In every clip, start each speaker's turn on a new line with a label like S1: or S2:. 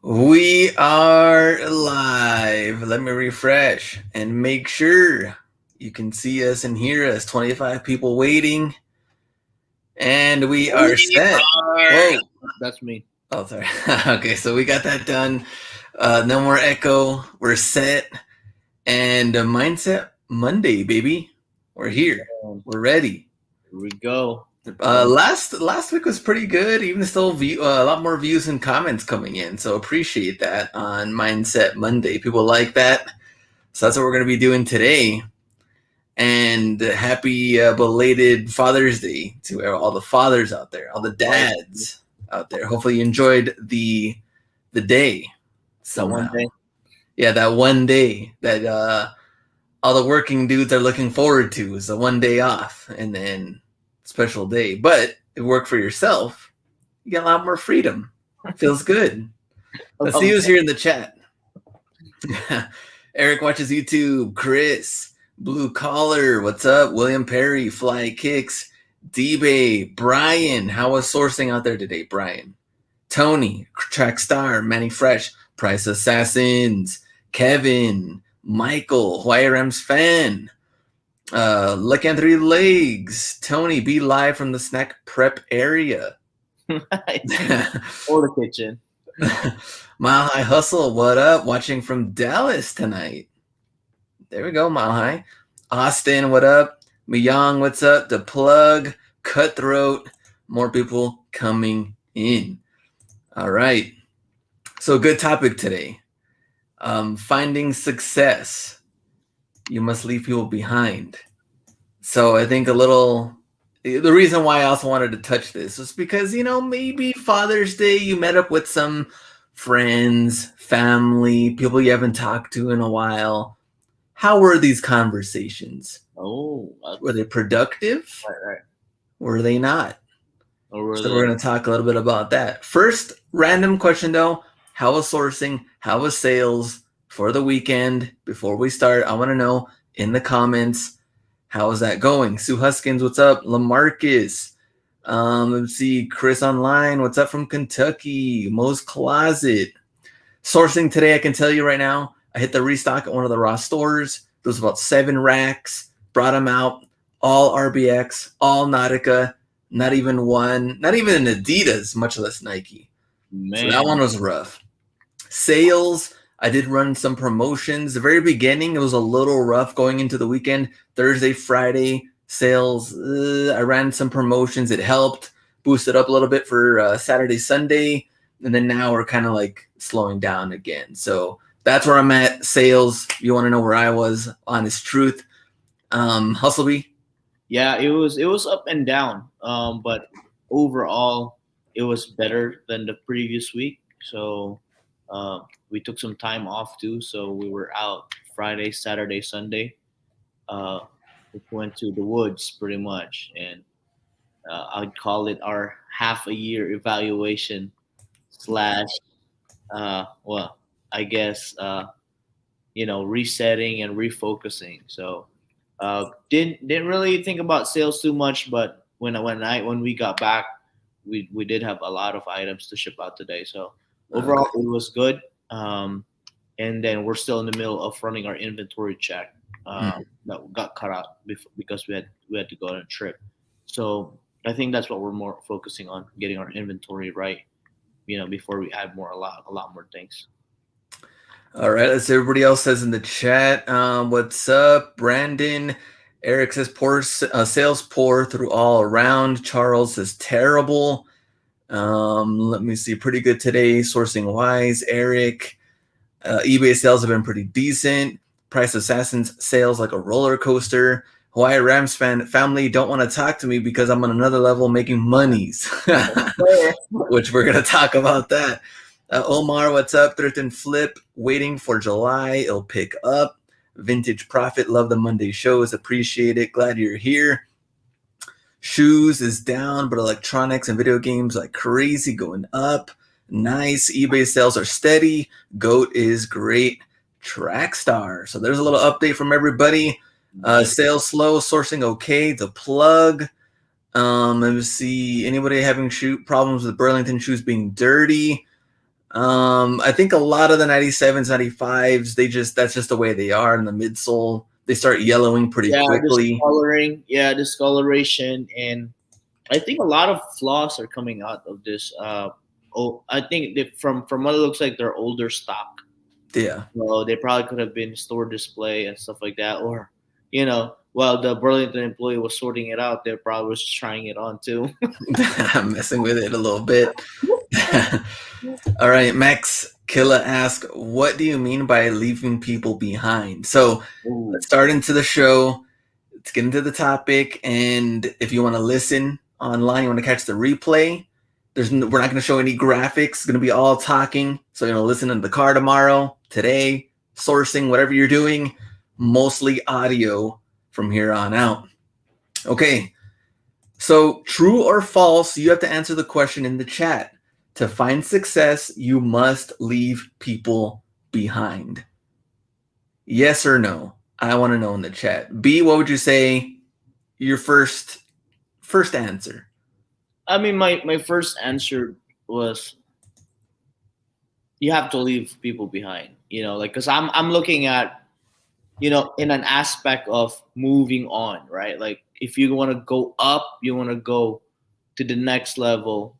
S1: We are live. Let me refresh and make sure you can see us and hear us. 25 people waiting, and we are set. Whoa.
S2: That's me.
S1: Oh, sorry. Okay, so we got that done. No more echo. We're set. And Mindset Monday, baby. We're here. We're ready.
S2: Here we go.
S1: Last week was pretty good. Even still, a lot more views and comments coming in. So appreciate that on Mindset Monday. People like that. So that's what we're going to be doing today. And happy belated Father's Day to all the fathers out there, all the dads out there. Hopefully you enjoyed the day somehow.
S2: That one day.
S1: Yeah, that one day that all the working dudes are looking forward to is the one day off, and then special day. But if you work for yourself, you get a lot more freedom. Feels good. Let's see who's here in the chat. Eric watches YouTube. Chris, Blue Collar, what's up? William Perry, Fly Kicks, D-Bay, Brian. How was sourcing out there today, Brian? Tony, Track Star, Manny Fresh, Price Assassins, Kevin, Michael, Hawaii Rams fan, Lucky on Three Legs, Tony, be live from the snack prep area.
S2: Or the kitchen.
S1: Mile High Hustle, what up? Watching from Dallas tonight. There we go, Mile High. Austin, what up? Miyang, what's up? The Plug, Cutthroat, more people coming in. All right. So good topic today. Finding success. You must leave people behind. So I think the reason why I also wanted to touch this was because, maybe Father's Day, you met up with some friends, family, people you haven't talked to in a while. How were these conversations? Were they productive?
S2: Right.
S1: Were they not? So we're going to talk a little bit about that. First, random question though. How was sourcing? How was sales for the weekend? Before we start, I want to know in the comments, how is that going? Sue Huskins, what's up? Lamarcus. Let's see. Chris Online, what's up from Kentucky? Mo's Closet. Sourcing today, I can tell you right now, I hit the restock at one of the Raw stores. There was about 7 racks. Brought them out. All RBX, all Nautica. Not even one, not even an Adidas, much less Nike. Man. So that one was rough. Sales, I did run some promotions. The very beginning, it was a little rough going into the weekend. Thursday, Friday, sales, I ran some promotions. It helped, boosted up a little bit for Saturday, Sunday. And then now we're kind of like slowing down again. So that's where I'm at. Sales, you want to know where I was, honest truth. Hustlebee?
S2: Yeah, it was up and down. But overall, it was better than the previous week. So we took some time off too. So we were out Friday, Saturday, Sunday. We went to the woods pretty much, and I'd call it our half a year evaluation slash, I guess, resetting and refocusing. So didn't really think about sales too much, but when we got back, we did have a lot of items to ship out today. So overall, it was good. And then we're still in the middle of running our inventory check that got cut out because we had to go on a trip. So I think that's what we're more focusing on, getting our inventory right, before we add a lot more things.
S1: All right, let's see. Everybody else says in the chat, what's up? Brandon, Eric says poor sales poor through all around. Charles says terrible. Let me see. Pretty good today. Sourcing wise, Eric. eBay sales have been pretty decent. Price Assassins sales like a roller coaster. Hawaii Rams family don't want to talk to me because I'm on another level making monies, which we're going to talk about that. Omar, what's up? Thrift and Flip, waiting for July. It'll pick up. Vintage Profit, love the Monday shows. Appreciate it. Glad you're here. Shoes is down, but electronics and video games like crazy going up. Nice. eBay sales are steady. GOAT is great. Trackstar. So there's a little update from everybody. Sales slow, sourcing okay. The Plug. Let me see. Anybody having shoe problems with Burlington shoes being dirty? I think a lot of the 97s, 95s, that's just the way they are in the midsole. They start yellowing pretty
S2: Yeah,
S1: quickly.
S2: discoloring. Yeah, discoloration, and I think a lot of flaws are coming out of this. Oh, I think from what it looks like, they're older stock.
S1: Yeah.
S2: So they probably could have been store display and stuff like that, or while the Burlington employee was sorting it out, they probably was trying it on too.
S1: I'm messing with it a little bit. All right, Max Killa asks, what do you mean by leaving people behind? So
S2: Ooh.
S1: let's start into the show. Let's get into the topic. And if you want to listen online, you want to catch the replay, we're not going to show any graphics. It's going to be all talking. So you're going to listen in the car tomorrow, today, sourcing, whatever you're doing, mostly audio from here on out. Okay. So true or false, you have to answer the question in the chat. To find success, you must leave people behind. Yes or no? I want to know in the chat. B, what would you say your first answer?
S2: I mean, my first answer was you have to leave people behind. Because I'm looking at in an aspect of moving on, right? Like if you want to go up, you want to go to the next level.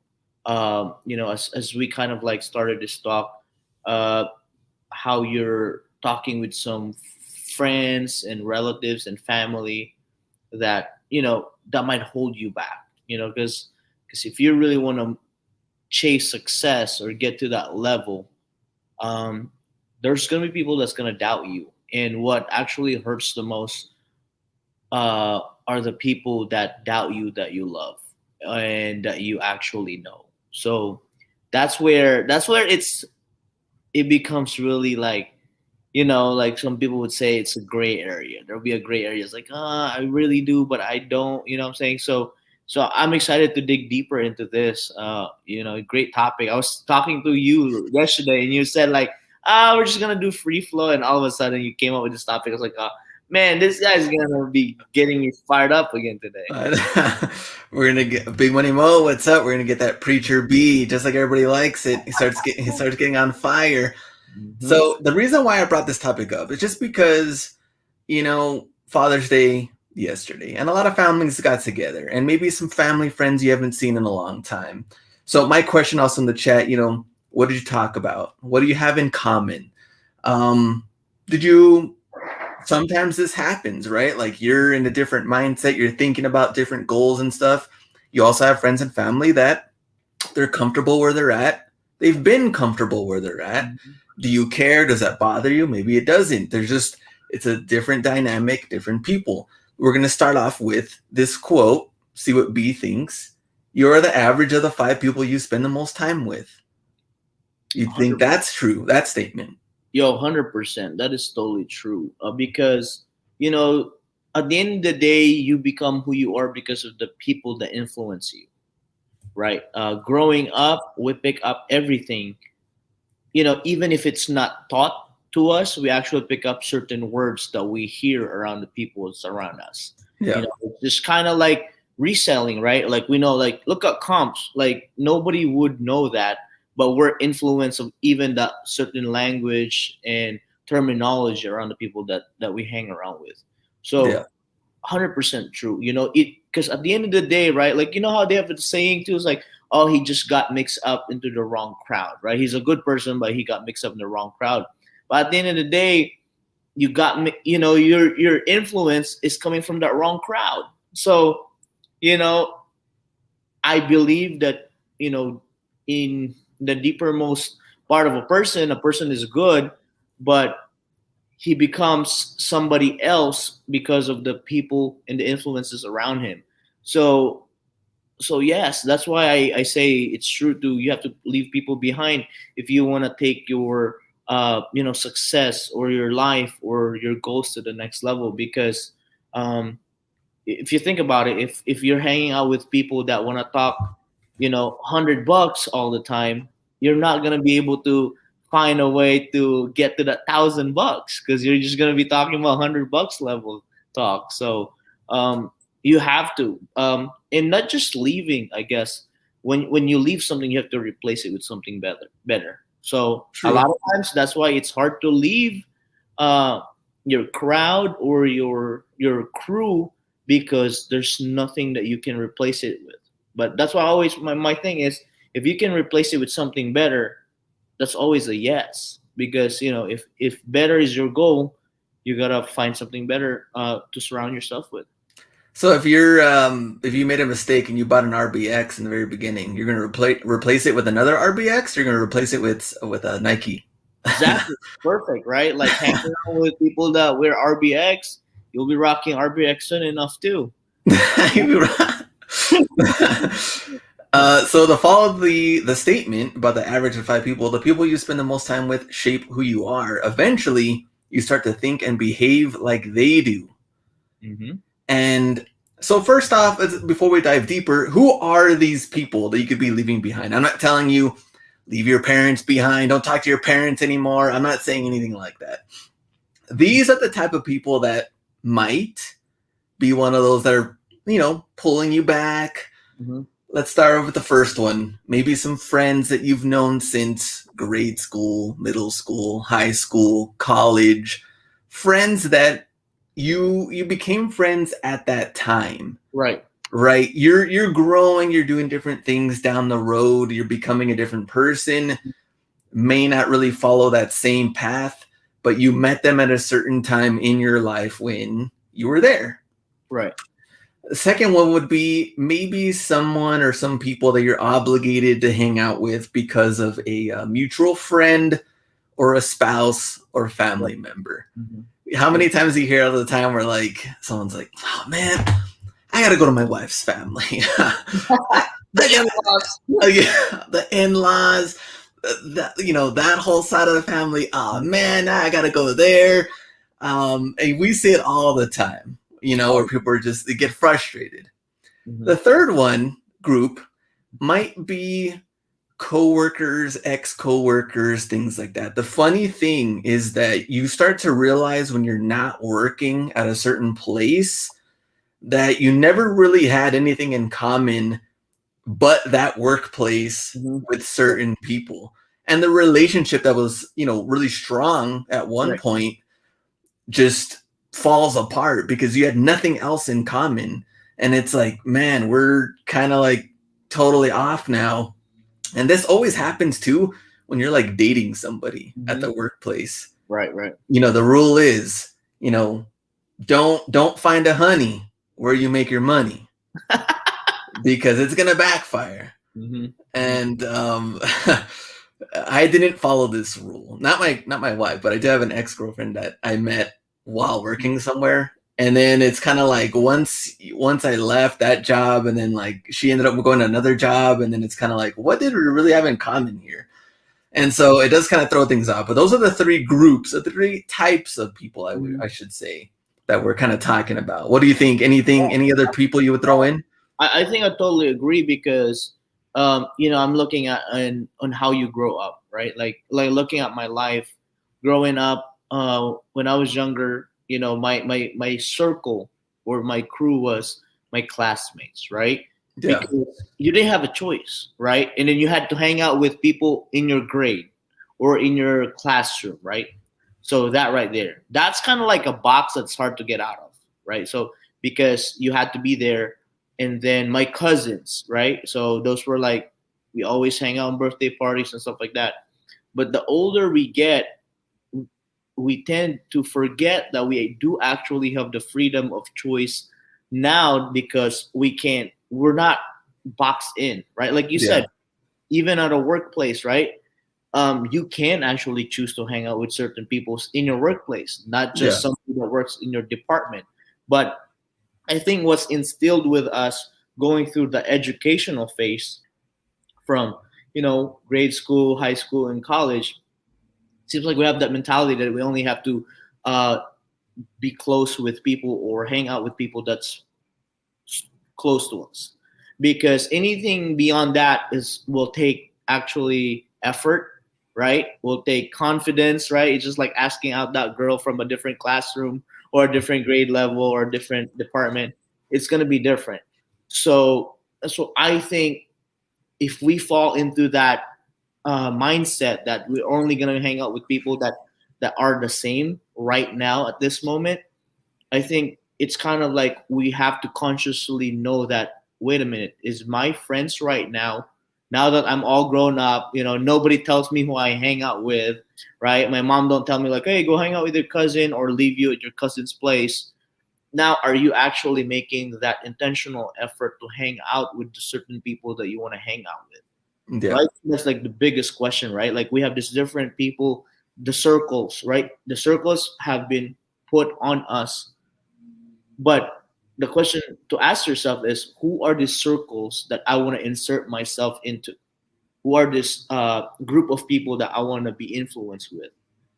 S2: As we kind of like started this talk, how you're talking with some friends and relatives and family that that might hold you back. Because if you really want to chase success or get to that level, um, there's going to be people that's going to doubt you. And what actually hurts the most are the people that doubt you, that you love and that you actually know. So that's where it becomes really like, like some people would say it's a gray area. There'll be a gray area. It's like, I really do, but I don't. You know what I'm saying? So I'm excited to dig deeper into this. Great topic. I was talking to you yesterday, and you said like, we're just gonna do free flow, and all of a sudden you came up with this topic. I was like, man, this guy's gonna be getting me fired up again today.
S1: We're gonna get Big Money Mo. What's up? We're gonna get that preacher B, just like everybody likes it. He starts getting on fire. Mm-hmm. So the reason why I brought this topic up is just because, Father's Day yesterday, and a lot of families got together, and maybe some family friends you haven't seen in a long time. So my question also in the chat, what did you talk about? What do you have in common? Sometimes this happens, right? Like you're in a different mindset, you're thinking about different goals and stuff. You also have friends and family that they're comfortable where they're at. They've been comfortable where they're at. Mm-hmm. Do you care? Does that bother you? Maybe it doesn't. It's a different dynamic, different people. We're going to start off with this quote, see what B thinks. You're the average of the 5 people you spend the most time with. You 100%. Think that's true, that statement?
S2: Yo, 100%. That is totally true. Because, at the end of the day, you become who you are because of the people that influence you, right? Growing up, we pick up everything, even if it's not taught to us, we actually pick up certain words that we hear around the people around us.
S1: Yeah.
S2: It's just kind of like reselling, right? Like we know, like, look at comps. Like nobody would know that, but we're influenced of even that certain language and terminology around the people that we hang around with. So 100% true. Because at the end of the day, right? Like, how they have a saying too, is like, oh, he just got mixed up into the wrong crowd, right? He's a good person, but he got mixed up in the wrong crowd. But at the end of the day, your influence is coming from that wrong crowd. So, I believe that, in the deepermost part of a person is good, but he becomes somebody else because of the people and the influences around him. So yes, that's why I say it's true you have to leave people behind if you want to take your success or your life or your goals to the next level. Because if you think about it, if you're hanging out with people that want to talk, $100 all the time, you're not gonna be able to find a way to get to that $1,000 because you're just gonna be talking about $100 level talk. So you have to, and not just leaving. I guess when you leave something, you have to replace it with something better. So a
S1: True.
S2: lot of times that's why it's hard to leave uh, your crowd or your crew, because there's nothing that you can replace it with. But that's why always my thing is, if you can replace it with something better, that's always a yes. Because if better is your goal, you gotta find something better to surround yourself with.
S1: So if you made a mistake and you bought an RBX in the very beginning, you're gonna replace it with another RBX. You're gonna replace it with a Nike.
S2: Exactly. Perfect, right? Like hanging out with people that wear RBX, you'll be rocking RBX soon enough too.
S1: So to follow the statement about the average of 5 people, the people you spend the most time with shape who you are. Eventually, you start to think and behave like they do.
S2: Mm-hmm.
S1: And so, first off, before we dive deeper, who are these people that you could be leaving behind? I'm not telling you leave your parents behind, don't talk to your parents anymore. I'm not saying anything like that. These are the type of people that might be one of those that are, pulling you back.
S2: Mm-hmm.
S1: Let's start with the first one. Maybe some friends that you've known since grade school, middle school, high school, college. Friends that you became friends at that time.
S2: Right.
S1: Right. You're growing, you're doing different things down the road, you're becoming a different person. May not really follow that same path, but you met them at a certain time in your life when you were there.
S2: Right.
S1: The second one would be maybe someone or some people that you're obligated to hang out with because of a mutual friend or a spouse or family member.
S2: Mm-hmm.
S1: How many times do you hear all the time where like someone's like, "Oh man, I gotta go to my wife's family."
S2: The in-laws.
S1: The in-laws, that whole side of the family. Oh man, I gotta go there. And we see it all the time. Where people are they get frustrated.
S2: Mm-hmm.
S1: The third one group might be coworkers, ex-coworkers, things like that. The funny thing is that you start to realize when you're not working at a certain place that you never really had anything in common but that workplace with certain people. And the relationship that was, really strong at one point just falls apart because you had nothing else in common. And it's like, man, we're kind of like totally off now. And this always happens too when you're like dating somebody at the workplace.
S2: Right.
S1: The rule is, don't find a honey where you make your money because it's gonna backfire.
S2: Mm-hmm.
S1: And I didn't follow this rule. Not my wife, but I do have an ex-girlfriend that I met while working somewhere. And then it's kind of like once I left that job, and then like she ended up going to another job, and then it's kind of like, what did we really have in common here? And so it does kind of throw things off. But those are the three groups, the three types of people I should say that we're kind of talking about. What do you think? Any other people you would throw in?
S2: I think I totally agree because I'm looking at on how you grow up, right? Like looking at my life growing up when I was younger. My circle or my crew was my classmates, right?
S1: Yeah.
S2: Because you didn't have a choice, right? And then you had to hang out with people in your grade or in your classroom, right? So that right there, that's kind of like a box that's hard to get out of, right? So because you had to be there. And then my cousins, right? So those were like, we always hang out on birthday parties and stuff like that. But the older we get, we tend to forget that we do actually have the freedom of choice now because we're not boxed in, right? Like you said, even at a workplace, right? You can actually choose to hang out with certain people in your workplace, not just somebody that works in your department. But I think what's instilled with us going through the educational phase from, grade school, high school, and college, seems like we have that mentality that we only have to be close with people or hang out with people that's close to us. Because anything beyond that will take actually effort, right? Will take confidence, right? It's just like asking out that girl from a different classroom or a different grade level or a different department. It's going to be different. So I think if we fall into that mindset that we're only gonna hang out with people that are the same right now at this moment. I think it's kind of like we have to consciously know that, wait a minute, is my friends right now that I'm all grown up, nobody tells me who I hang out with, right? My mom don't tell me like, hey, go hang out with your cousin or leave you at your cousin's place. Now, are you actually making that intentional effort to hang out with the certain people that you want to hang out with?
S1: Yeah.
S2: Right? That's like the biggest question, right? Like we have these different people, the circles, right? The circles have been put on us, but the question to ask yourself is, who are these circles that I want to insert myself into? Who are this group of people that I want to be influenced with?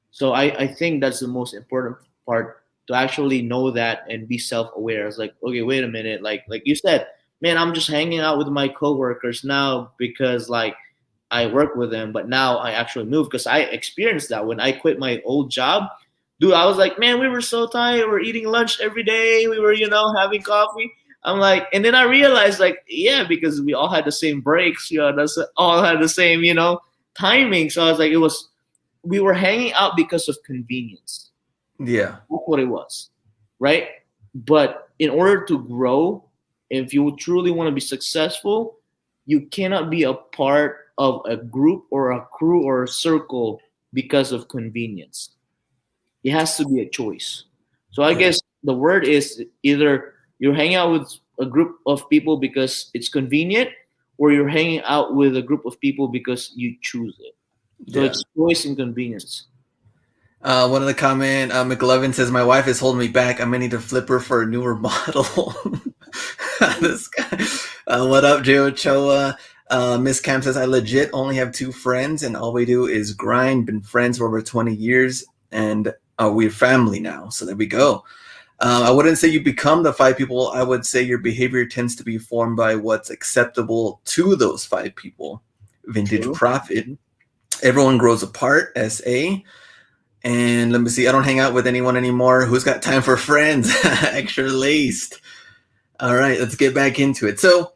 S2: So I think that's the most important part, to actually know that and be self-aware. It's like, okay, wait a minute, like you said, man, I'm just hanging out with my coworkers now because like I work with them, but now I actually move because I experienced that when I quit my old job. Dude, I was like, man, we were so tired. We're eating lunch every day. We were, having coffee. I'm like, and then I realized, like, yeah, because we all had the same breaks, that's all had the same, timing. So I was like, we were hanging out because of convenience.
S1: Yeah.
S2: That's what it was, right? But in order to grow, if you truly want to be successful, you cannot be a part of a group or a crew or a circle because of convenience. It has to be a choice. So I guess the word is either you're hanging out with a group of people because it's convenient, or you're hanging out with a group of people because you choose it. So it's choice and convenience.
S1: One of the comment, McLovin says, my wife is holding me back. I'm going to need to flip her for a newer model. This guy. What up, Joe Ochoa? Miss Cam says, I legit only have 2 friends and all we do is grind. Been friends for over 20 years and we're family now. So there we go. I wouldn't say you become the 5 people. I would say your behavior tends to be formed by what's acceptable to those 5 people. Vintage
S2: True.
S1: Profit. Everyone grows apart, SA. And let me see, I don't hang out with anyone anymore. Who's got time for friends? Extra laced. All right, let's get back into it. So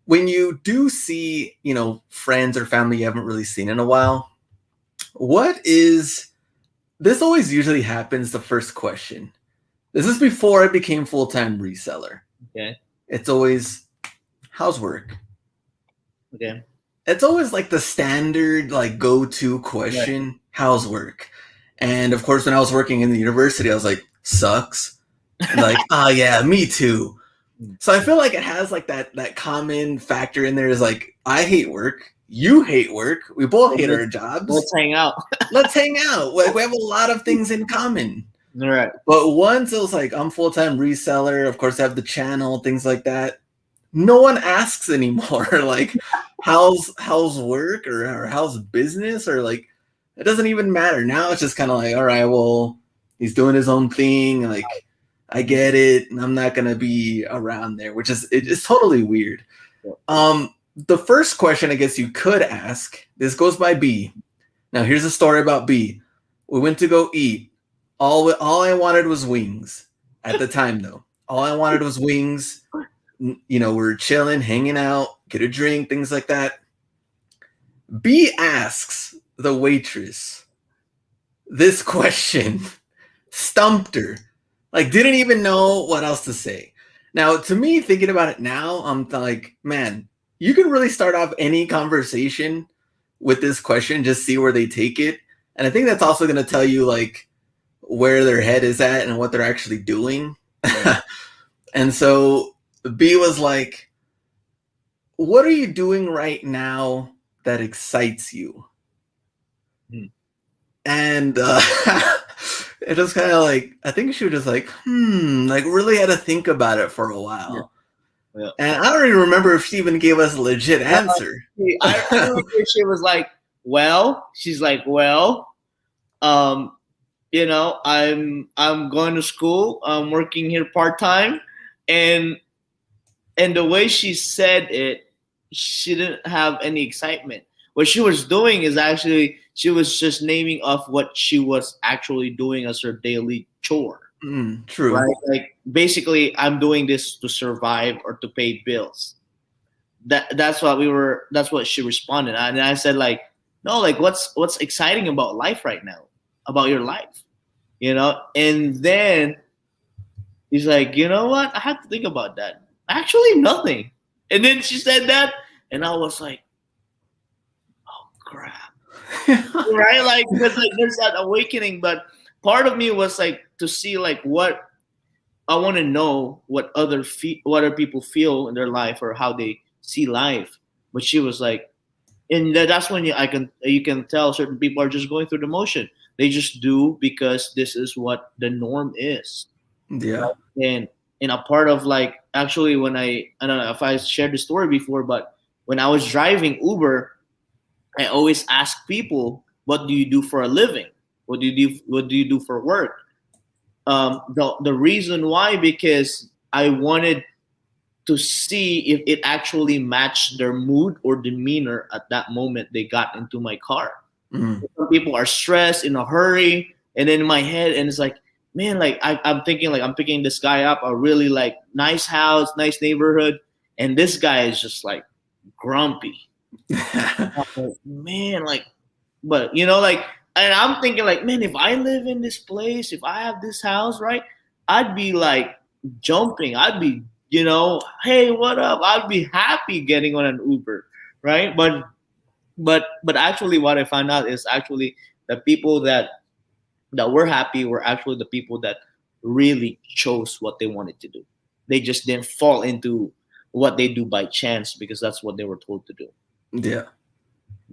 S1: when you do see, friends or family you haven't really seen in a while, this always usually happens, the first question. This is before I became full-time reseller.
S2: Okay.
S1: It's always, how's work?
S2: Okay.
S1: It's always like the standard, like go-to question, right. How's work? And of course, when I was working in the university, I was like, sucks. And like, oh yeah, me too. So I feel like it has like that common factor in there is like, I hate work. You hate work. We both hate our jobs.
S2: Let's hang out.
S1: Let's hang out. Like, we have a lot of things in common.
S2: All right.
S1: But once it was like, I'm full-time reseller, of course I have the channel, things like that. No one asks anymore. Like, how's work or how's business, or like, it doesn't even matter. Now it's just kind of like, all right, well, he's doing his own thing. Like, I get it. And I'm not going to be around there, which is, it's totally weird. The first question I guess you could ask, this goes by B. Now, here's a story about B. We went to go eat. All I wanted was wings at the time, though. All I wanted was wings. We're chilling, hanging out, get a drink, things like that. B asks the waitress this question, stumped her, like didn't even know what else to say. Now, to me, thinking about it now, I'm like, man, you can really start off any conversation with this question, just see where they take it. And I think that's also going to tell you like where their head is at and what they're actually doing. Yeah. And so B was like, what are you doing right now that excites you? And it was kind of like, I think she was just like, like really had to think about it for a while. Yeah. And I don't even remember if she even gave us a legit answer.
S2: I remember she was like, she's like, I'm going to school. I'm working here part-time. And the way she said it, she didn't have any excitement. What she was doing is actually, she was just naming off what she was actually doing as her daily chore.
S1: True.
S2: Right? Like, basically, I'm doing this to survive or to pay bills. That's what she responded. And I said, like, no, like what's exciting about life right now, about your life, And then he's like, you know what? I have to think about that. Actually, nothing. And then she said that, and I was like, oh crap, right? Like because like there's that awakening, but part of me was like to see like what I want to know what what other people feel in their life or how they see life. But she was like, and that's when you can tell certain people are just going through the motion. They just do because this is what the norm is.
S1: Yeah.
S2: Right? And a part of like actually when I don't know if I shared the story before, but when I was driving Uber, I always ask people, "What do you do for a living? What do you do for work?" The reason why because I wanted to see if it actually matched their mood or demeanor at that moment they got into my car.
S1: Mm.
S2: Some people are stressed in a hurry, and then in my head, and it's like, man, like I'm thinking like I'm picking this guy up, a really like nice house, nice neighborhood, and this guy is just like grumpy. Like, man, like, but like, and I'm thinking like, man, if I live in this place, if I have this house, right, I'd be like jumping. I'd be, hey, what up? I'd be happy getting on an Uber, right? But actually, what I found out is actually the people that were happy were actually the people that really chose what they wanted to do. They just didn't fall into what they do by chance because that's what they were told to do.
S1: Yeah.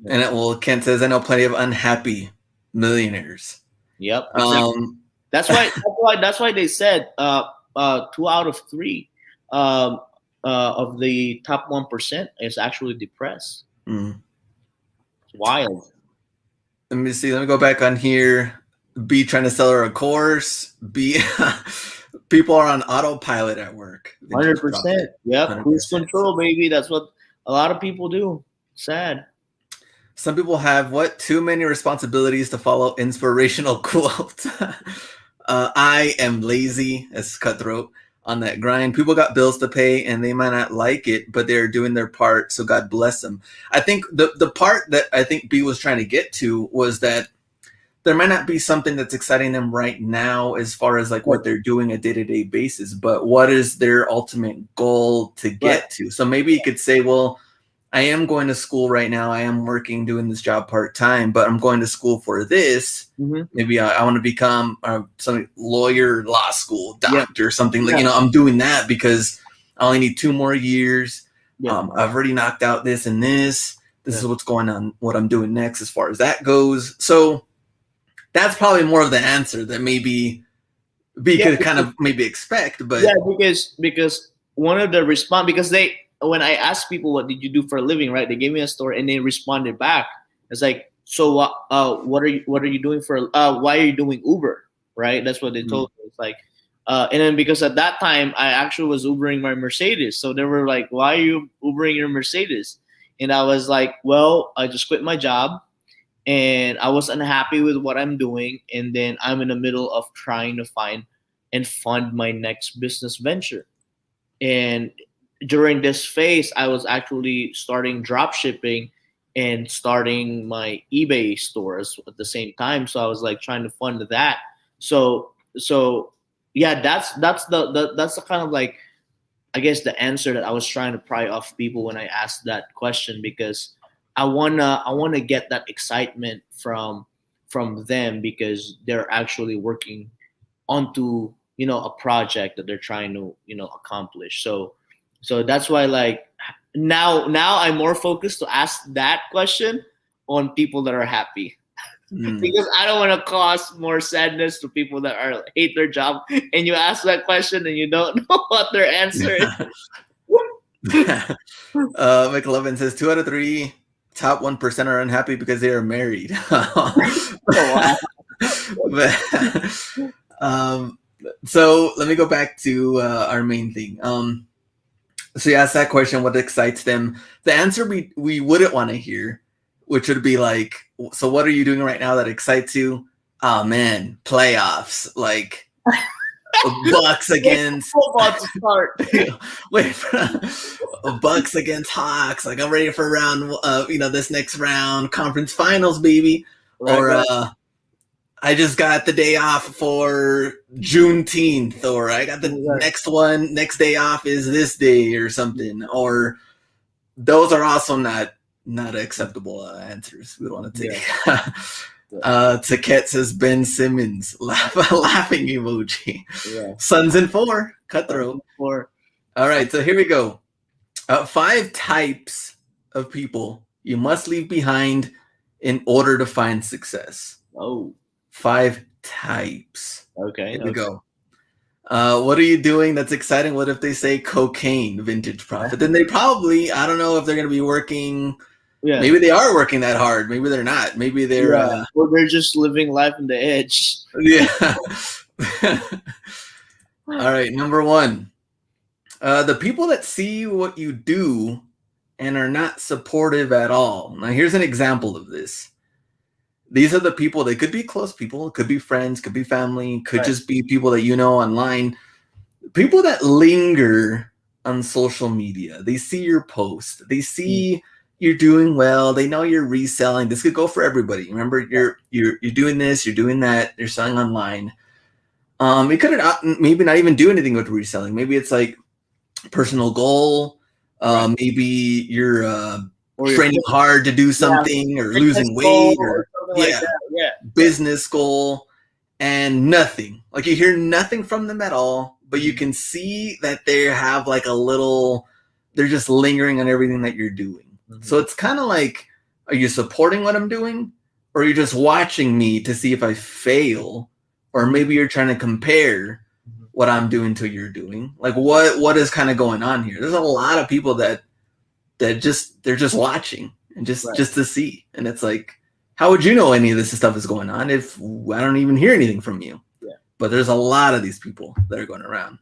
S1: And Kent says, I know plenty of unhappy millionaires.
S2: Yep. Exactly. That's why they said 2 out of 3 of the top 1% is actually depressed.
S1: Mm.
S2: It's wild.
S1: Let me see. Let me go back on here. B trying to sell her a course. B people are on autopilot at work.
S2: 100%. Yep. Cruise control, baby. That's what a lot of people do. Sad.
S1: Some people have too many responsibilities to follow inspirational quotes. I am lazy as Cutthroat on that grind. People got bills to pay and they might not like it, but they're doing their part. So God bless them. I think the part that I think B was trying to get to was that there might not be something that's exciting them right now as far as like what they're doing a day-to-day basis, but what is their ultimate goal to get to? So maybe you could say, well, I am going to school right now. I am working, doing this job part-time, but I'm going to school for this. Mm-hmm. Maybe I want to become some lawyer, law school, doctor, something like, I'm doing that because I only need 2 more years. Yeah. I've already knocked out this and this. This is what's going on, what I'm doing next as far as that goes. So that's probably more of the answer that maybe B could kind of maybe expect. But
S2: because one of the because when I asked people what did you do for a living, right? They gave me a story and they responded back. It's like, so what are you doing for why are you doing Uber? Right? That's what they told me. It's like and then because at that time I actually was Ubering my Mercedes. So they were like, why are you Ubering your Mercedes? And I was like, well, I just quit my job and I was unhappy with what I'm doing. And then I'm in the middle of trying to find and fund my next business venture. And during this phase, I was actually starting drop shipping and starting my eBay stores at the same time. So I was like trying to fund that. So yeah, that's the kind of like, I guess the answer that I was trying to pry off people when I asked that question, because I wanna get that excitement from them because they're actually working onto a project that they're trying to accomplish. So that's why like now I'm more focused to ask that question on people that are happy. Because I don't want to cause more sadness to people that hate their job. And you ask that question and you don't know what their answer is.
S1: McLovin says 2 out of 3 top 1% are unhappy because they are married. So let me go back to our main thing. So you asked that question, what excites them? The answer we wouldn't want to hear, which would be like, so what are you doing right now that excites you? Oh man, playoffs. Like Bucks against
S2: football to start.
S1: wait, Bucks against Hawks. Like I'm ready for round, this next round, conference finals, baby. Right. I just got the day off for Juneteenth, or I got the next day off is this day or something. Or those are also not acceptable answers. We don't want to take. Yeah. Taquette says Ben Simmons, laughing emoji. Yeah. Suns in 4, cutthroat. 4. All right, so here we go. 5 types of people you must leave behind in order to find success. 5 types. Okay. Here we go. What are you doing that's exciting? What if they say cocaine, vintage profit? Then they probably, I don't know if they're going to be working. Yeah. Maybe they are working that hard. Maybe they're not. Maybe they're
S2: or they're just living life on the edge.
S1: Yeah. All right, number 1. The people that see what you do and are not supportive at all. Now, here's an example of this. These are the people, they could be close people, could be friends, could be family, could just be people that you know online. People that linger on social media. They see your post. They see you're doing well. They know you're reselling. This could go for everybody. Remember, you're doing this, you're doing that, you're selling online. It could maybe not even do anything with reselling. Maybe it's like personal goal. Maybe you're training hard to do something, or losing weight, or like business goal, and nothing. Like you hear nothing from them at all, but you can see that they have like they're just lingering on everything that you're doing. Mm-hmm. So it's kind of like, are you supporting what I'm doing, or are you just watching me to see if I fail? Or maybe you're trying to compare what I'm doing to what you're doing. Like what is kind of going on here? There's a lot of people that they're just watching and just to see. And it's like, how would you know any of this stuff is going on if I don't even hear anything from you? Yeah. But there's a lot of these people that are going around.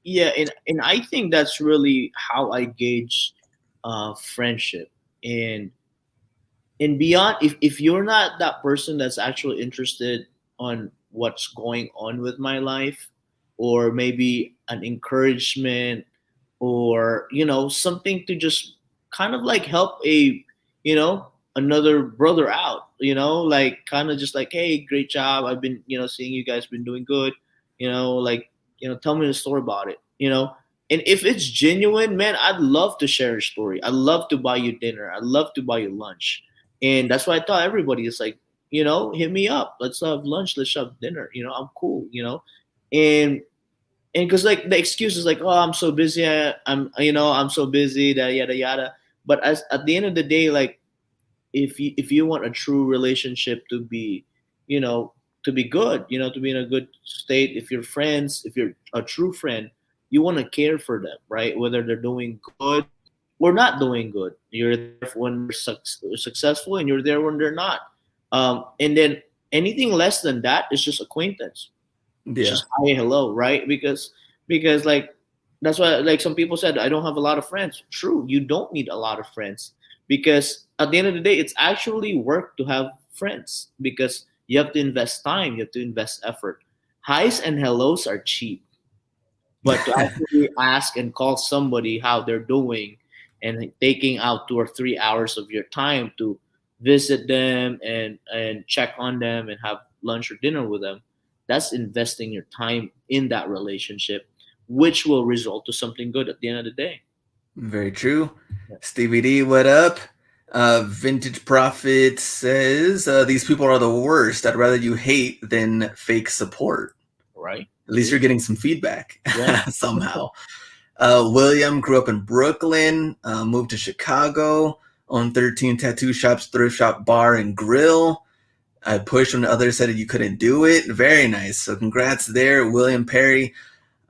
S2: Yeah, and I think that's really how I gauge friendship. And beyond, if you're not that person that's actually interested on what's going on with my life, or maybe an encouragement, or something to just kind of like help another brother out, like kind of just like, hey, great job, I've been seeing you guys been doing good, tell me the story about it, and if it's genuine, man, I'd love to share a story. I'd love to buy you dinner. I'd love to buy you lunch. And that's why I tell everybody, it's like, hit me up. Let's have lunch. Let's have dinner. I'm cool, and because like the excuse is like, oh, I'm so busy. I'm so busy, that yada yada. But at the end of the day, like if you want a true relationship to be, to be good, to be in a good state, if you're friends, if you're a true friend, you want to care for them, right? Whether they're doing good or not doing good. You're there when they're successful, and you're there when they're not. And then anything less than that is just acquaintance. Yeah. Just hi, hello, right? Because like that's why, like some people said, I don't have a lot of friends. True, you don't need a lot of friends, because at the end of the day, it's actually work to have friends, because you have to invest time, you have to invest effort. Highs and hellos are cheap, but to actually ask and call somebody how they're doing, and taking out 2 or 3 hours of your time to visit them and check on them and have lunch or dinner with them, that's investing your time in that relationship, which will result to something good at the end of the day.
S1: Very true. Yeah. Stevie D, what up? Vintage Profit says, these people are the worst. I'd rather you hate than fake support.
S2: Right.
S1: At least you're getting some feedback somehow. William grew up in Brooklyn, moved to Chicago, owned 13 tattoo shops, thrift shop, bar, and grill. I pushed when others said you couldn't do it. Very nice. So congrats there, William Perry.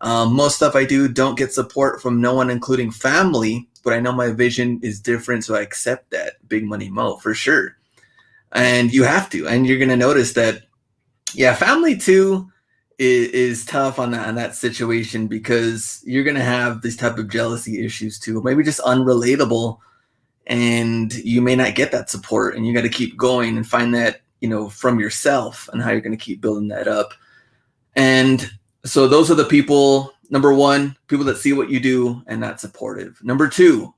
S1: Most stuff I do don't get support from no one, including family, but I know my vision is different, so I accept that. Big Money Mo, for sure. And you have to. And you're going to notice that, family too is tough on that situation, because you're going to have this type of jealousy issues too, maybe just unrelatable, and you may not get that support, and you got to keep going and find that, from yourself, and how you're going to keep building that up. And So those are the people, number one, people that see what you do and not supportive. Number two,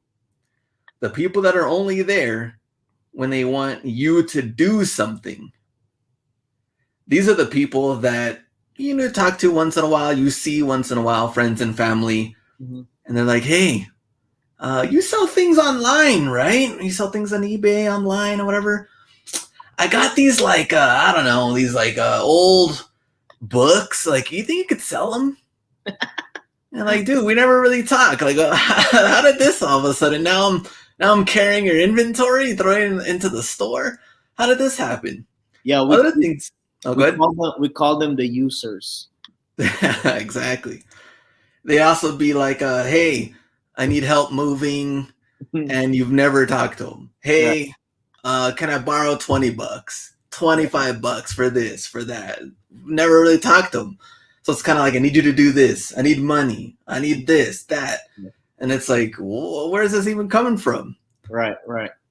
S1: the people that are only there when they want you to do something. These are the people that you talk to once in a while, you see once in a while, friends and family, and they're like, hey, you sell things online, right? You sell things on eBay, online, or whatever. I got these I don't know, these old books. Like, you think you could sell them? And like, dude, we never really talk. Like, how did this all of a sudden? Now I'm carrying your inventory, throwing it into the store. How did this happen?
S2: Yeah,
S1: other things. Oh, go ahead.
S2: We call them the users.
S1: Exactly. They also be like, hey, I need help moving, and you've never talked to them. Hey, can I borrow $20, $25 for this, for that? Never really talked to them. So it's kind of like, I need you to do this. I need money. I need this, that. And it's like, where is this even coming from?
S2: Right.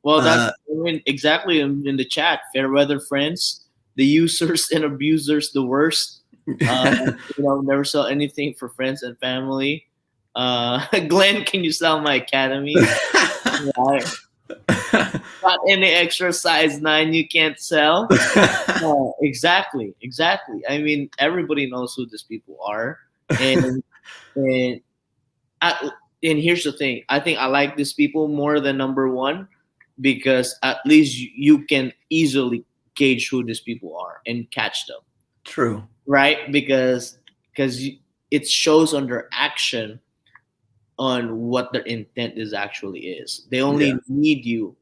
S2: Well, that's exactly in the chat. Fair weather friends, the users and abusers, the worst. Never sell anything for friends and family. Glenn, can you sell my academy? Got any extra size 9 you can't sell? Exactly. I mean, everybody knows who these people are, and here's the thing. I think I like these people more than number one, because at least you can easily gauge who these people are and catch them.
S1: True.
S2: Right? Because it shows on their action on what their intent is. They only need you,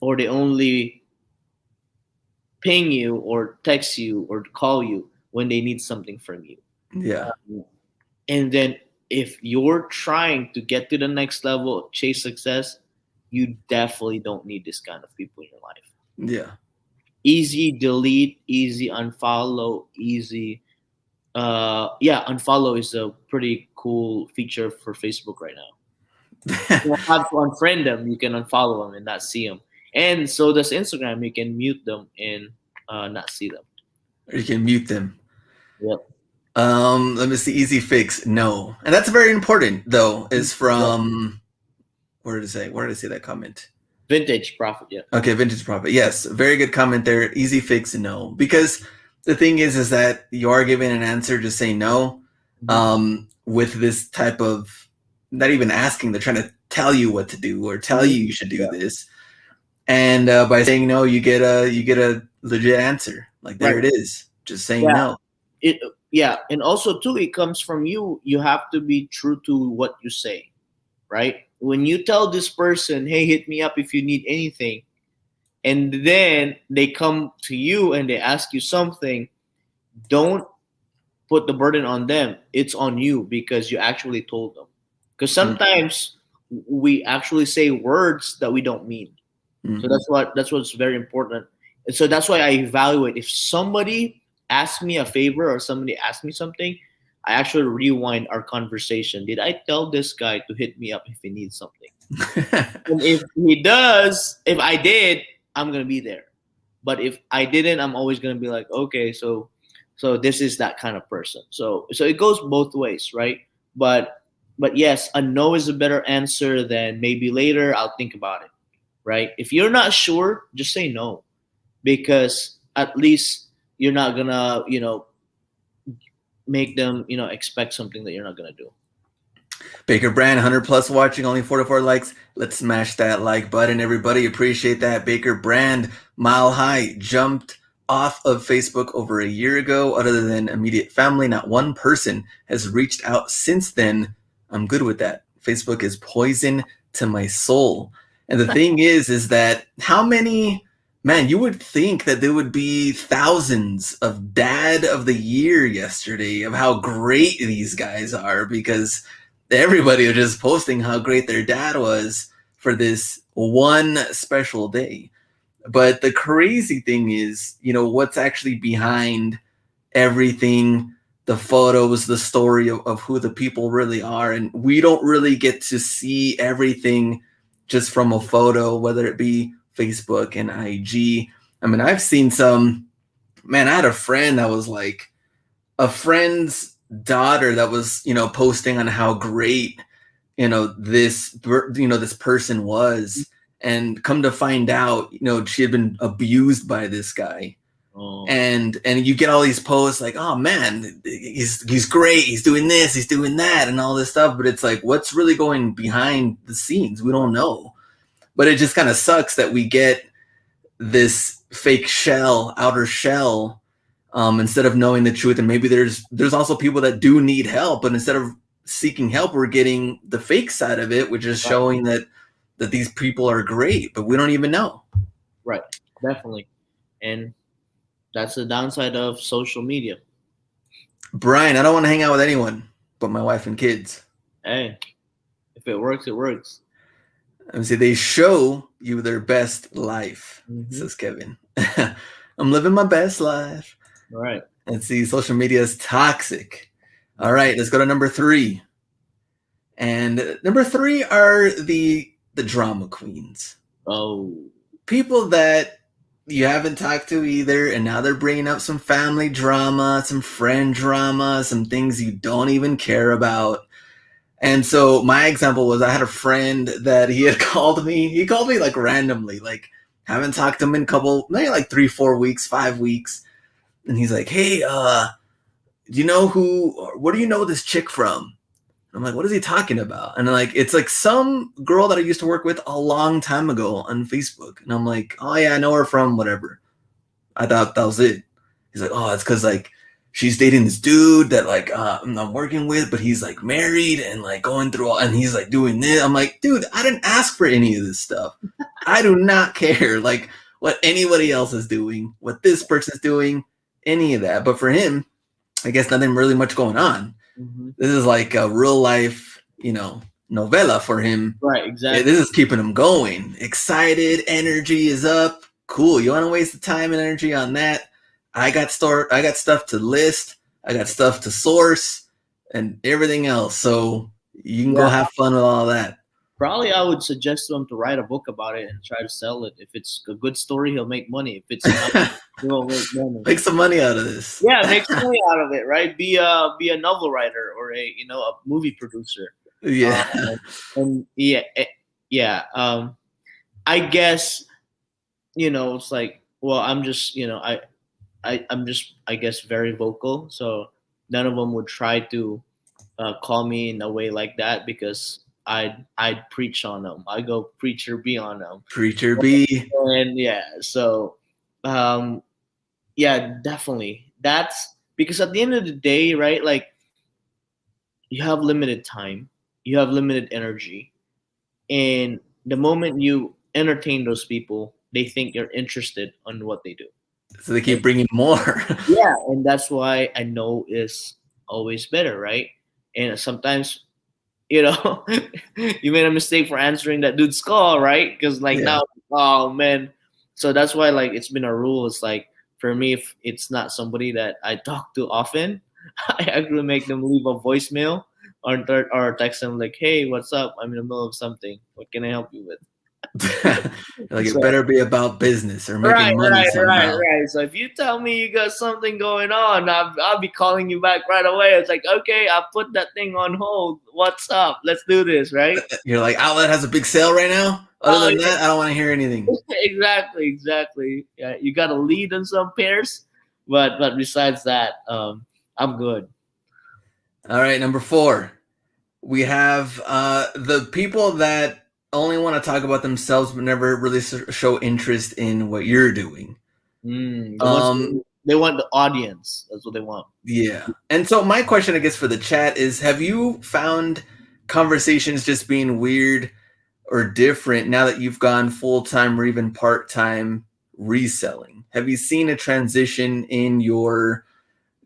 S2: or they only ping you or text you or call you when they need something from you.
S1: Yeah.
S2: And then if you're trying to get to the next level, chase success, you definitely don't need this kind of people in your life.
S1: Yeah.
S2: Easy delete, easy unfollow, easy. Unfollow is a pretty cool feature for Facebook right now. You don't have to unfriend them. You can unfollow them and not see them. And so does Instagram. You can mute them and not see them.
S1: Or you can mute them.
S2: Yep.
S1: Let me see. Easy fix. No. And that's very important, though, is from, where did I say that comment?
S2: Vintage Profit, yeah.
S1: Okay, Vintage Profit. Yes, very good comment there. Easy fix, no. Because the thing is that you are giving an answer, just say no. With this type of, not even asking, they're trying to tell you what to do or tell you should do this. And by saying no, you get a legit answer. Like, there it is. Just saying no.
S2: And also too, it comes from you. You have to be true to what you say, right? When you tell this person, hey, hit me up if you need anything, and then they come to you and they ask you something, don't put the burden on them. It's on you, because you actually told them. Because sometimes we actually say words that we don't mean. So that's what's very important. And so that's why I evaluate. If somebody asks me a favor or somebody asks me something, I actually rewind our conversation. Did I tell this guy to hit me up if he needs something? And if he does, if I did, I'm going to be there. But if I didn't, I'm always going to be like, okay, so this is that kind of person. So it goes both ways, right? But yes, a no is a better answer than maybe later I'll think about it, right? If you're not sure, just say no, because at least you're not going to, make them, expect something that you're not going to do.
S1: Baker Brand, 100 plus watching, only 44 likes. Let's smash that like button, everybody. Appreciate that. Baker Brand, Mile High, jumped off of Facebook over a year ago. Other than immediate family, not one person has reached out since then. I'm good with that. Facebook is poison to my soul. And the thing is that how many... Man, you would think that there would be thousands of Dad of the Year yesterday of how great these guys are, because everybody was just posting how great their dad was for this one special day. But the crazy thing is, what's actually behind everything, the photos, the story of who the people really are. And we don't really get to see everything just from a photo, whether it be Facebook and IG. I mean, I've seen some, man, I had a friend that was like a friend's daughter that was, posting on how great, this person was, and come to find out, she had been abused by this guy.
S2: Oh.
S1: And you get all these posts like, oh man, he's great, he's doing this, he's doing that, and all this stuff. But it's like, what's really going behind the scenes? We don't know. But it just kind of sucks that we get this fake outer shell, instead of knowing the truth. And maybe there's also people that do need help, but instead of seeking help, we're getting the fake side of it, which is showing that these people are great, but we don't even know.
S2: Right, definitely. And that's the downside of social media.
S1: Brian, I don't want to hang out with anyone but my wife and kids.
S2: Hey, if it works, it works.
S1: I say they show you their best life, says Kevin. I'm living my best life.
S2: All right.
S1: And see, social media is toxic. All right, let's go to number 3. And number 3 are the drama queens.
S2: Oh.
S1: People that you haven't talked to either, and now they're bringing up some family drama, some friend drama, some things you don't even care about. And so my example was, I had a friend that he had called me. He called me like randomly, like haven't talked to him in maybe like 3-4 weeks, 5 weeks. And he's like, hey, do you know where do you know this chick from? I'm like, what is he talking about? And like, it's like some girl that I used to work with a long time ago on Facebook. And I'm like, oh yeah, I know her from whatever. I thought that was it. He's like, oh, it's because like she's dating this dude that like I'm working with, but he's like married and like going through and he's like doing this. I'm like, dude, I didn't ask for any of this stuff. I do not care like what anybody else is doing, what this person's doing, any of that. But for him, I guess nothing really much going on. This is like a real life, novella for him.
S2: Right, exactly.
S1: This is keeping him going. Excited, energy is up. Cool. You want to waste the time and energy on that? I got stuff to list. I got stuff to source and everything else. So you can go have fun with all that.
S2: Probably I would suggest to him to write a book about it and try to sell it. If it's a good story, he'll make money. If it's not, he won't make money.
S1: Make some money out of this.
S2: Yeah, make some money out of it, right? Be a novel writer or a movie producer.
S1: Yeah.
S2: I guess it's like, well, I'm just I'm just, I guess, very vocal. So none of them would try to call me in a way like that because I'd preach on them. I go preacher B on them.
S1: Preacher B.
S2: And so definitely. That's because at the end of the day, right? Like you have limited time, you have limited energy, and the moment you entertain those people, they think you're interested on what they do.
S1: So they keep bringing more.
S2: Yeah, and that's why I know is always better, right? And sometimes, you made a mistake for answering that dude's call, right? Because now, oh man. So that's why it's been a rule. It's like for me, if it's not somebody that I talk to often, I actually make them leave a voicemail or text them like, hey, what's up? I'm in the middle of something. What can I help you with?
S1: It better be about business or making money somehow.
S2: Right. So if you tell me you got something going on, I'll be calling you back right away. It's like, okay, I'll put that thing on hold. What's up? Let's do this, right?
S1: You're like, Outlet has a big sale right now? Other than that, I don't want to hear anything.
S2: Exactly. Yeah, you got to lead on some pairs, but besides that, I'm good.
S1: All right, number 4. We have the people that only want to talk about themselves but never really show interest in what you're doing.
S2: They want the audience. That's what they want.
S1: Yeah. And so my question, I guess, for the chat is, have you found conversations just being weird or different now that you've gone full-time or even part-time reselling? Have you seen a transition in your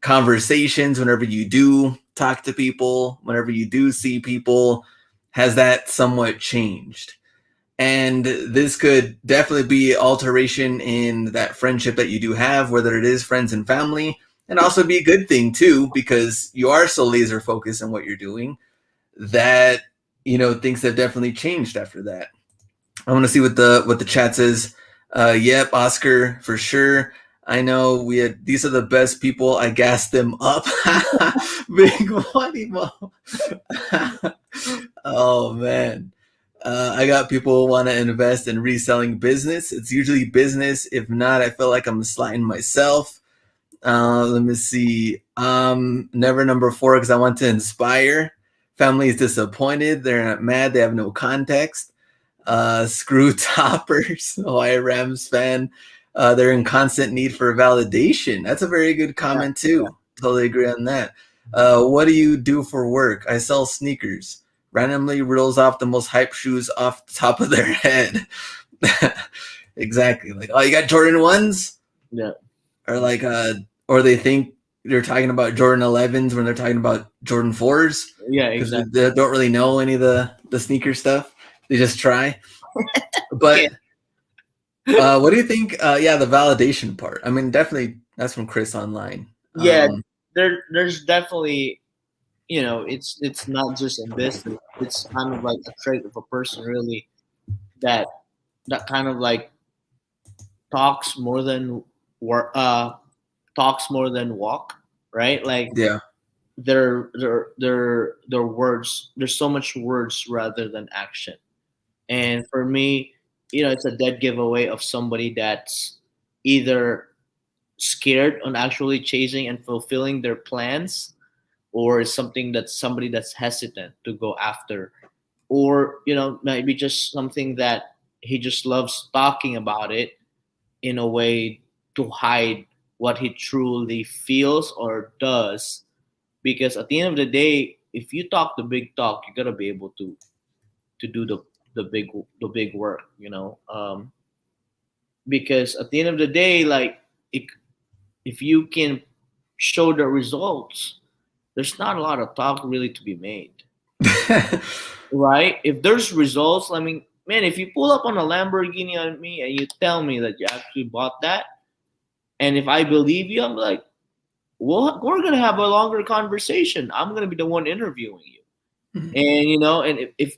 S1: conversations whenever you do talk to people, whenever you do see people? Has that somewhat changed? And this could definitely be alteration in that friendship that you do have, whether it is friends and family, and also be a good thing too, because you are so laser focused on what you're doing that, things have definitely changed after that. I want to see what the chat says. Yep, Oscar, for sure. I know these are the best people. I gassed them up. Big money, Mo. Oh man. I got people who want to invest in reselling business. It's usually business. If not, I feel like I'm sliding myself. Let me see. Never number 4 because I want to inspire. Family is disappointed. They're not mad. They have no context. Screw toppers. Hawaii Rams fan. They're in constant need for validation. That's a very good comment too. Totally agree on that. What do you do for work? I sell sneakers. Randomly rolls off the most hype shoes off the top of their head. Exactly. Like, oh, you got Jordan 1s?
S2: Yeah.
S1: Or like, or they think they're talking about Jordan 11s when they're talking about Jordan 4s.
S2: Yeah,
S1: because
S2: exactly.
S1: they don't really know any of the sneaker stuff. They just try. But what do you think? Yeah, the validation part. I mean, definitely that's from Chris online.
S2: Yeah, there's definitely, it's not just in business. It's kind of like a trait of a person really that kind of like talks more than work, talks more than walk, right? Like
S1: yeah,
S2: their words. There's so much words rather than action. And for me, it's a dead giveaway of somebody that's either scared on actually chasing and fulfilling their plans, or is somebody that's hesitant to go after, or maybe just something that he just loves talking about it in a way to hide what he truly feels or does. Because at the end of the day, if you talk the big talk, you gotta be able to do the big work, because at the end of the day, like, if you can show the results, there's not a lot of talk really to be made, right? If there's results, I mean, man, if you pull up on a Lamborghini on me and you tell me that you actually bought that, and if I believe you, I'm like, well, we're gonna have a longer conversation. I'm gonna be the one interviewing you, and and if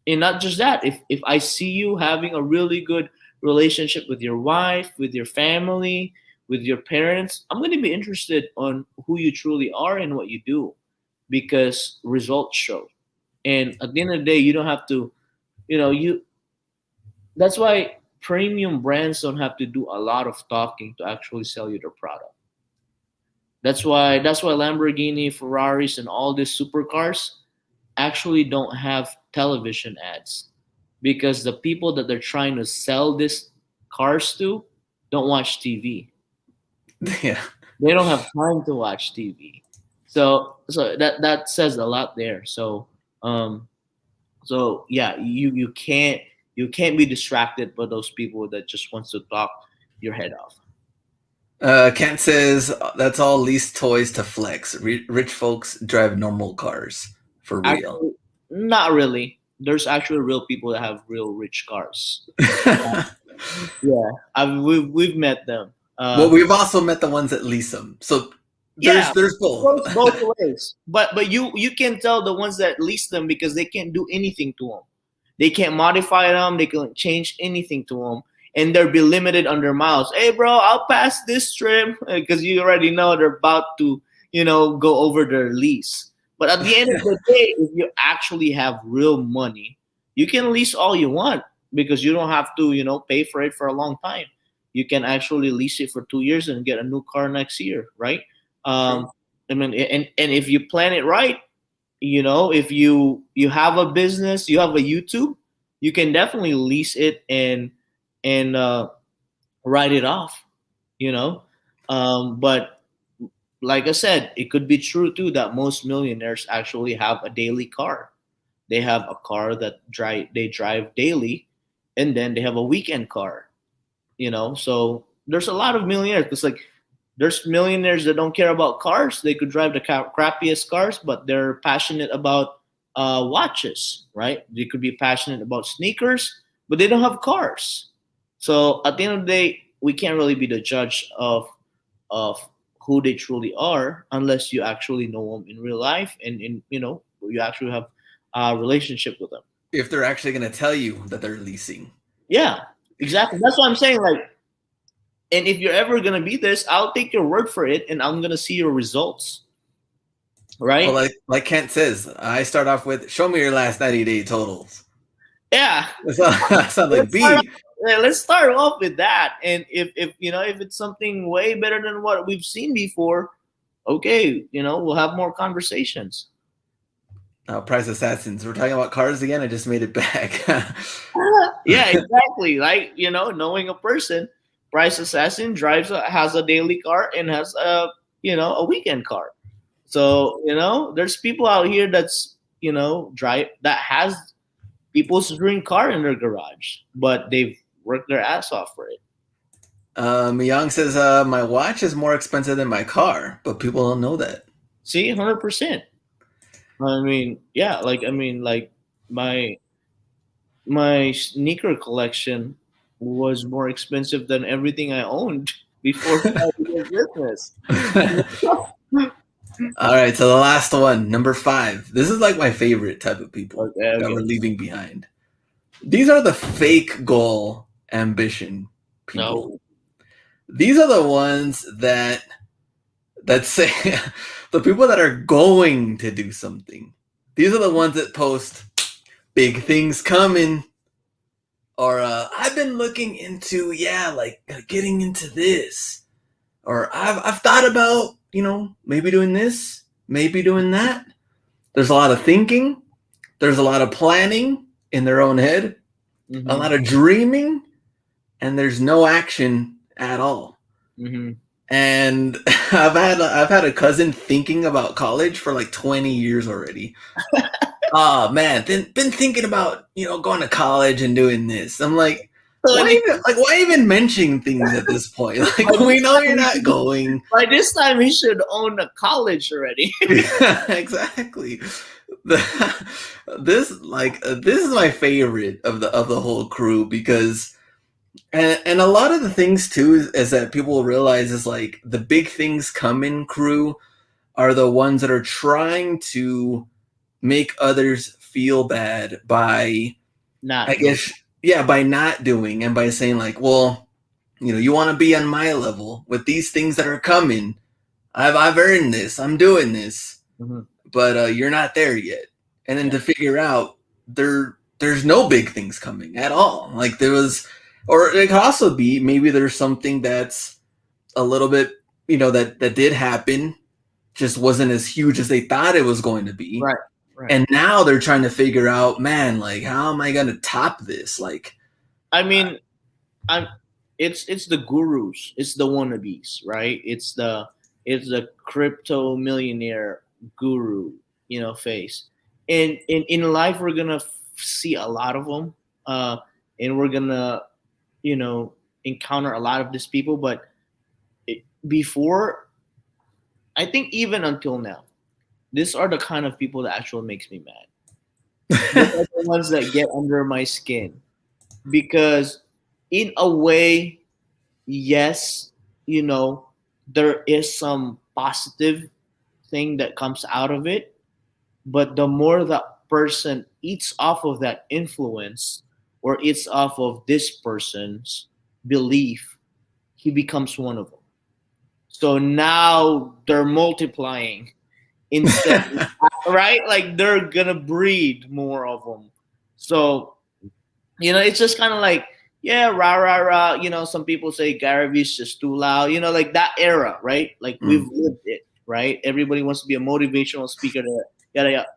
S2: and not just that, if I see you having a really good relationship with your wife, with your family, with your parents, I'm going to be interested on who you truly are and what you do, because results show. And at the end of the day, you don't have to, you that's why premium brands don't have to do a lot of talking to actually sell you their product. That's why Lamborghini, Ferraris, and all these supercars actually don't have television ads, because the people that they're trying to sell these cars to don't watch TV.
S1: yeah.
S2: They don't have time to watch TV. So that says a lot there. So yeah, you can't be distracted by those people that just wants to talk your head off.
S1: Kent says that's all leased toys to flex. Rich folks drive normal cars for real.
S2: Actually, not really. There's actually real people that have real rich cars. Yeah, we've met them.
S1: Well, we've also met the ones that lease them. So there's both.
S2: Both ways. But you can tell the ones that lease them because they can't do anything to them. They can't modify them. They can't change anything to them, and they're be limited on their miles. Hey, bro, I'll pass this trip because you already know they're about to go over their lease. But at the end of the day, if you actually have real money, you can lease all you want, because you don't have to pay for it for a long time. You can actually lease it for 2 years and get a new car next year, right? I mean, and if you plan it right, if you have a business, you have a YouTube, you can definitely lease it and write it off, but like I said, it could be true too that most millionaires actually have a daily car. They have a car that they drive daily, and then they have a weekend car. So there's a lot of millionaires. It's like there's millionaires that don't care about cars. They could drive the crappiest cars, but they're passionate about watches, right? They could be passionate about sneakers, but they don't have cars. So at the end of the day, we can't really be the judge of who they truly are unless you actually know them in real life, and you actually have a relationship with them.
S1: If they're actually going to tell you that they're leasing.
S2: Yeah, exactly. That's what I'm saying. Like, And if you're ever gonna be this, I'll take your word for it, and I'm gonna see your results,
S1: Well,
S2: right?
S1: like Kent says, I start off with show me your last 90-day totals.
S2: Yeah.
S1: That sounds like
S2: let's start,
S1: B.
S2: let's start off with that. And if if it's something way better than what we've seen before, okay, we'll have more conversations.
S1: Price Assassins. We're talking about cars again. I just made it back.
S2: Yeah, exactly. Like, knowing a person, Price Assassin has a daily car and has a weekend car. So, there's people out here that's, drive that has people's dream car in their garage, but they've worked their ass off for it.
S1: Young says, my watch is more expensive than my car, but people don't know that.
S2: See, 100%. I mean, yeah, like my sneaker collection was more expensive than everything I owned before starting this business.
S1: All right, so the last one, number 5. This is like my favorite type of people that we're leaving behind. These are the fake goal ambition people.
S2: No.
S1: These are the ones that say the people that are going to do something. These are the ones that post big things coming, or I've been looking into like getting into this, or I've thought about maybe doing this, maybe doing that. There's a lot of thinking, there's a lot of planning in their own head, a lot of dreaming, and there's no action at all. And I've had a cousin thinking about college for like 20 years already. Oh man, been thinking about going to college and doing this. I'm like, why even mention things at this point? Like, we know you're not going.
S2: By this time, he should own a college already.
S1: Yeah, exactly. This is my favorite of the whole crew, because and a lot of the things too is that people realize is like the big things coming crew are the ones that are trying to make others feel bad by by not doing, and by saying like, well, you want to be on my level with these things that are coming. I've earned this. I'm doing this, but you're not there yet. And then to figure out there's no big things coming at all. Like there was, or it could also be maybe there's something that's a little bit that did happen, just wasn't as huge as they thought it was going to be.
S2: Right.
S1: And now they're trying to figure out, man, like how am I going to top this? Like,
S2: I mean, it's the gurus, it's the wannabes, right? It's the crypto millionaire guru, face. And in life, we're gonna see a lot of them, and we're gonna, encounter a lot of these people. But before, I think even until now, these are the kind of people that actually makes me mad. These are the ones that get under my skin, because in a way, yes, there is some positive thing that comes out of it, but the more that person eats off of that influence, or eats off of this person's belief, he becomes one of them. So now they're multiplying instead, right? Like they're gonna breed more of them. So it's just kind of like, yeah, rah rah rah. Some people say Gary Vee's just too loud. Like that era, right? Like we've lived it, right? Everybody wants to be a motivational speaker. Yada yada.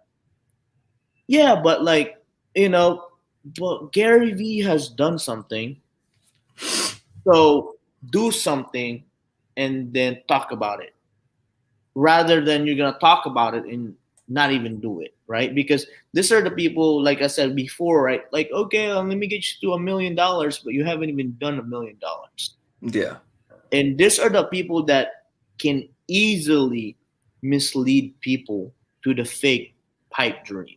S2: Yeah, but like but Gary Vee has done something. So do something, and then talk about it, rather than you're gonna talk about it and not even do it, right? Because these are the people, like I said before, right? Like, okay, let me get you to $1 million, but you haven't even done $1 million.
S1: Yeah.
S2: And these are the people that can easily mislead people to the fake pipe dream.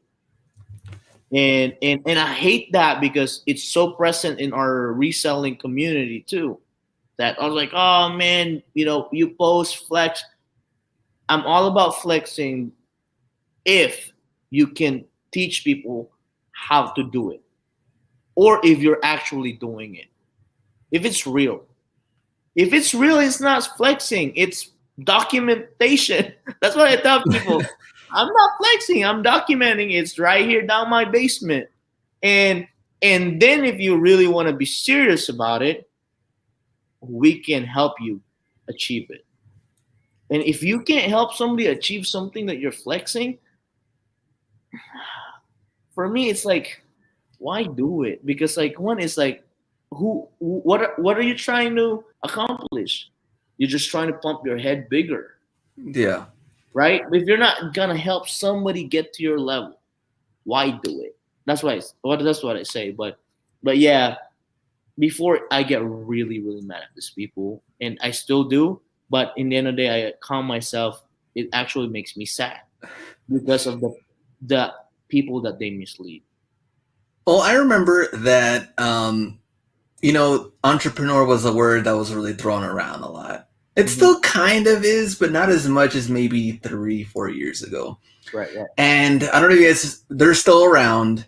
S2: And I hate that, because it's so present in our reselling community too. That I was like, oh man, you post flex. I'm all about flexing if you can teach people how to do it, or if you're actually doing it, if it's real. If it's real, it's not flexing. It's documentation. That's what I tell people. I'm not flexing. I'm documenting. It's right here down my basement. And and then if you really want to be serious about it, we can help you achieve it. And if you can't help somebody achieve something that you're flexing, for me it's like, why do it? Because like one is like, what are you trying to accomplish? You're just trying to pump your head bigger,
S1: Yeah.
S2: right? If you're not gonna help somebody get to your level, why do it? That's what I say. But yeah, before I get really really mad at these people, and I still do. But in the end of the day, I calm myself. It actually makes me sad because of the people that they mislead.
S1: Well, I remember that, entrepreneur was a word that was really thrown around a lot. It
S2: Mhm.
S1: still kind of is, but not as much as maybe 3, 4 years ago.
S2: Right, right.
S1: And I don't know if you guys, they're still around,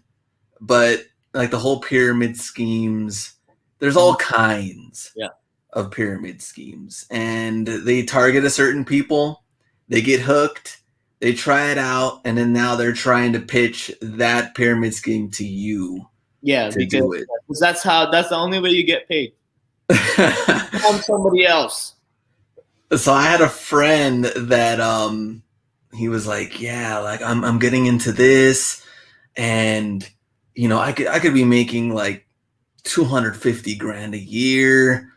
S1: but like the whole pyramid schemes, there's all kinds
S2: Yeah.
S1: of pyramid schemes. And they target a certain people, they get hooked, they try it out, and then now they're trying to pitch that pyramid scheme to you
S2: Yeah,
S1: to do it.
S2: because that's the only way you get paid. From somebody else.
S1: So I had a friend that he was like, yeah, like I'm getting into this, and I could be making like 250 grand a year,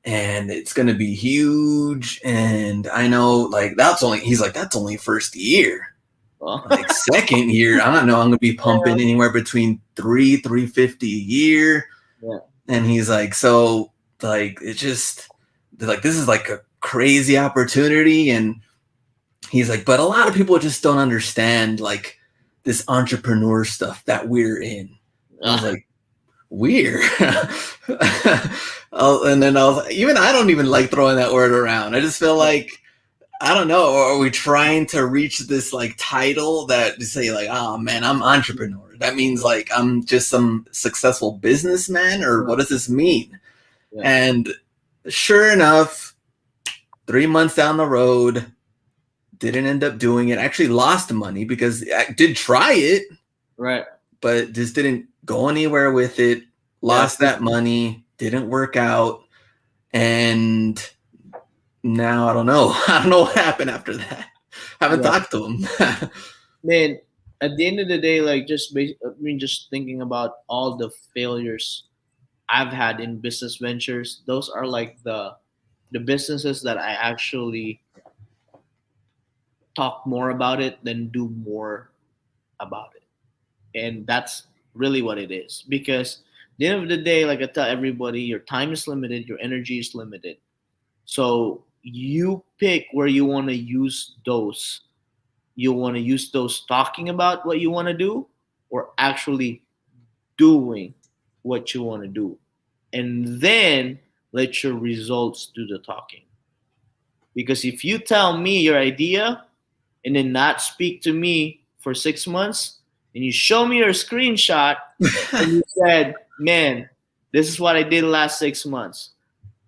S1: and it's gonna be huge. And I know, like, he's like, that's only first year.
S2: Well,
S1: Like second year, I don't know, I'm gonna be pumping anywhere between 350 a year.
S2: yeah.
S1: And he's like, so like it's just like this is like a crazy opportunity. And he's like, but a lot of people just don't understand like this entrepreneur stuff that we're in. I was like, weird. And then I was like, even I don't even like throwing that word around. I just feel like, I don't know, or are we trying to reach this like title that to say like, oh man, I'm entrepreneur? That means like I'm just some successful businessman, or what does this mean?
S2: Yeah.
S1: And sure enough, 3 months down the road, didn't end up doing it. Actually lost money because I did try it,
S2: Right.
S1: but just didn't go anywhere with it. Lost that money, didn't work out, and now I don't know. I don't know what happened after that. I haven't talked to him.
S2: Man, at the end of the day, like just thinking about all the failures I've had in business ventures, those are like the businesses that I actually talk more about it than do more about it. And that's really what it is. Because at the end of the day, like I tell everybody, your time is limited, your energy is limited. So you pick where you want to use those. You want to use those talking about what you want to do, or actually doing what you want to do. And then let your results do the talking. Because if you tell me your idea and then not speak to me for 6 months, and you show me your screenshot and you said, man, this is what I did the last 6 months,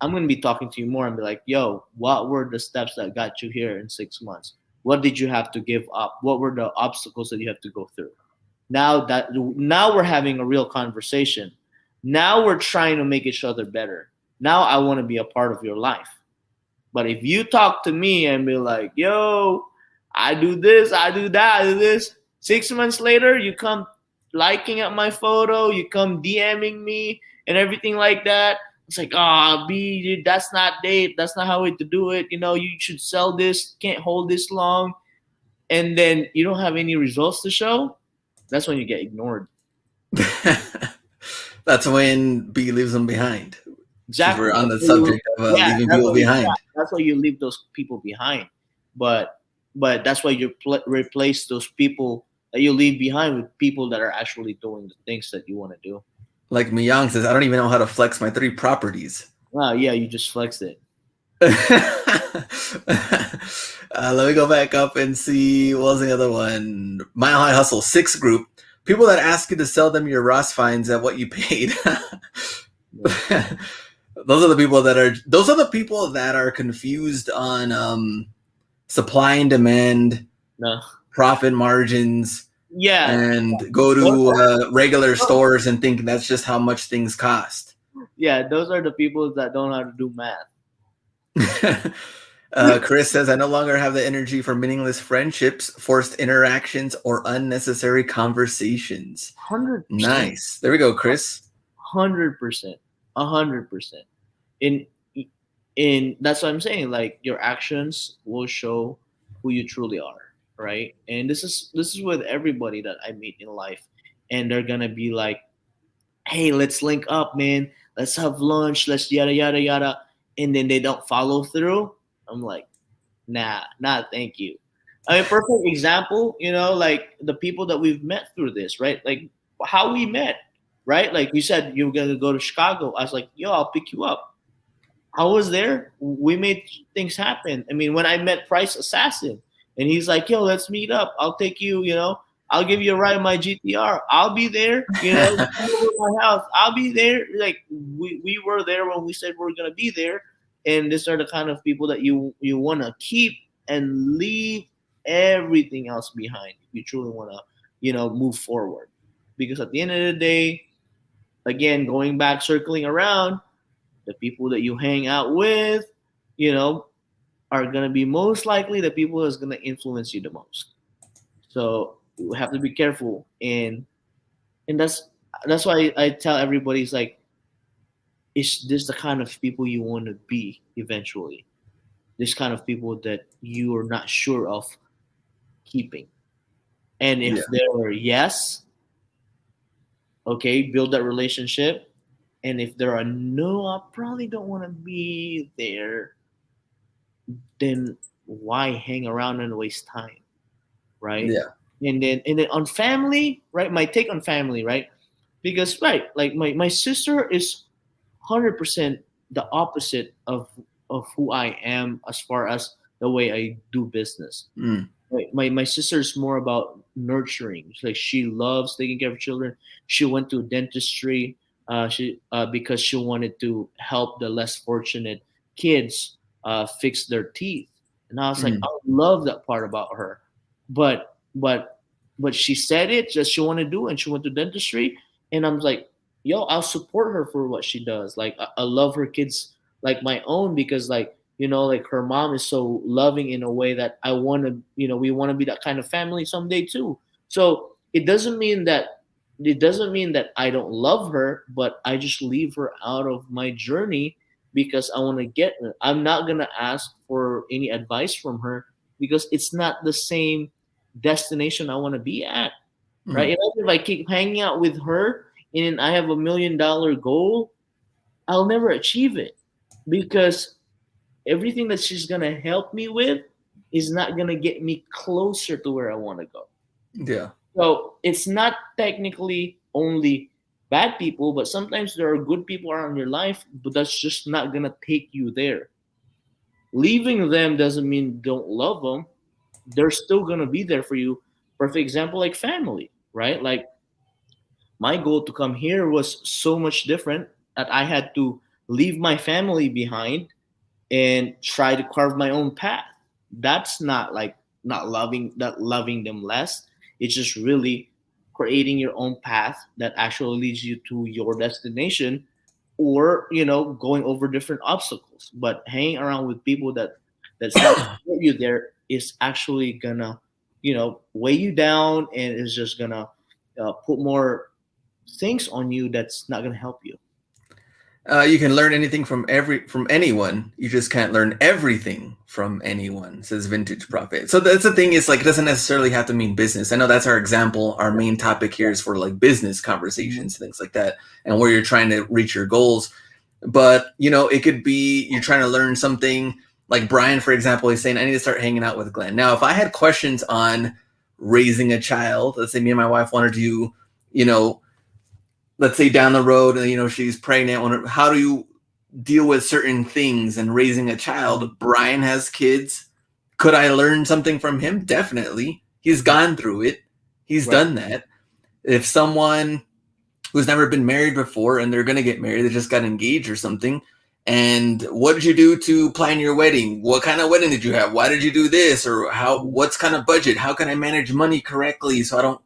S2: I'm going to be talking to you more and be like, yo, what were the steps that got you here in 6 months? What did you have to give up? What were the obstacles that you have to go through? Now we're having a real conversation. Now we're trying to make each other better. Now I want to be a part of your life. But if you talk to me and be like, yo, I do this, I do that, I do this, 6 months later, you come liking at my photo, you come DMing me and everything like that. It's like, B, that's not date. That's not how to do it. You should sell this, can't hold this long. And then you don't have any results to show. That's when you get ignored.
S1: That's when B leaves them behind.
S2: Exactly.
S1: We're on the subject of leaving people behind.
S2: That's why you leave those people behind. But that's why you replace those people that you leave behind with people that are actually doing the things that you want to do.
S1: Like Miyang says, I don't even know how to flex my 3 properties.
S2: Oh, yeah, you just flexed it.
S1: Let me go back up and see what was the other one. Mile High Hustle 6 group. People that ask you to sell them your Ross finds at what you paid. Those are the people that are confused on supply and demand,
S2: No.
S1: profit margins,
S2: Yeah.
S1: and go to regular stores and think that's just how much things cost.
S2: Yeah, those are the people that don't know how to do math.
S1: Chris says, I no longer have the energy for meaningless friendships, forced interactions, or unnecessary conversations.
S2: 100%.
S1: Nice. There we go, Chris.
S2: 100%. 100%. In that's what I'm saying. Like your actions will show who you truly are, right? And this is with everybody that I meet in life, and they're gonna be like, "Hey, let's link up, man. Let's have lunch. Let's yada yada yada," and then they don't follow through. I'm like, nah, thank you. I mean, perfect example, like the people that we've met through this, right? Like how we met, right? Like you said, you were gonna go to Chicago. I was like, yo, I'll pick you up. I was there. We made things happen. I mean, when I met Price Assassin, and he's like, yo, let's meet up. I'll take you, I'll give you a ride in my GTR. I'll be there, come over to my house. I'll be there. Like we were there when we said we were gonna be there. And these are the kind of people that you want to keep and leave everything else behind if you truly want to move forward, because at the end of the day, again, going back, circling around, the people that you hang out with you know are going to be most likely the people that's going to influence you the most. So you have to be careful, and that's why I tell everybody, it's like, is this the kind of people you want to be eventually? This kind of people that you are not sure of keeping. And if there are yes, okay, build that relationship. And if there are no, I probably don't want to be there, then why hang around and waste time? Right?
S1: Yeah.
S2: And then on family, right? My take on family, right? Because like my sister is 100% the opposite of who I am as far as the way I do business. Right? My sister is more about nurturing. Like she loves taking care of children. She went to dentistry. Because she wanted to help the less fortunate kids fix their teeth. And I was like, I love that part about her. But she said it just she wanted to do, and she went to dentistry. And I'm like, yo, I'll support her for what she does. Like I love her kids like my own, because like like her mom is so loving in a way that I want to we want to be that kind of family someday too. So it doesn't mean that I don't love her, but I just leave her out of my journey because I want to get her. I'm not gonna ask for any advice from her because it's not the same destination I want to be at, right? If I keep hanging out with her and I have $1 million goal, I'll never achieve it, because everything that she's gonna help me with is not gonna get me closer to where I want to go.
S1: Yeah.
S2: So it's not technically only bad people, but sometimes there are good people around your life, but that's just not gonna take you there. Leaving them doesn't mean don't love them. They're still gonna be there for you. Perfect example, like family, right? Like my goal to come here was so much different that I had to leave my family behind and try to carve my own path. That's not like not loving them less. It's just really creating your own path that actually leads you to your destination, or going over different obstacles. But hanging around with people that's not support you there is actually gonna weigh you down, and is just gonna put more things on you that's not gonna help you.
S1: You can learn anything from anyone. You just can't learn everything from anyone, says Vintage Profit. So that's the thing, is like, it doesn't necessarily have to mean business. I know that's our example. Our main topic here is for like business conversations, things like that, and where you're trying to reach your goals. But it could be you're trying to learn something. Like Brian, for example, he's saying, I need to start hanging out with Glenn. Now, if I had questions on raising a child, let's say me and my wife wanted to, let's say down the road, she's pregnant. How do you deal with certain things and raising a child? Brian has kids. Could I learn something from him? Definitely. He's gone through it. He's done that. If someone who's never been married before and they're going to get married, they just got engaged or something, And what did you do to plan your wedding? What kind of wedding did you have? Why did you do this? Or what's kind of budget? How can I manage money correctly so I don't,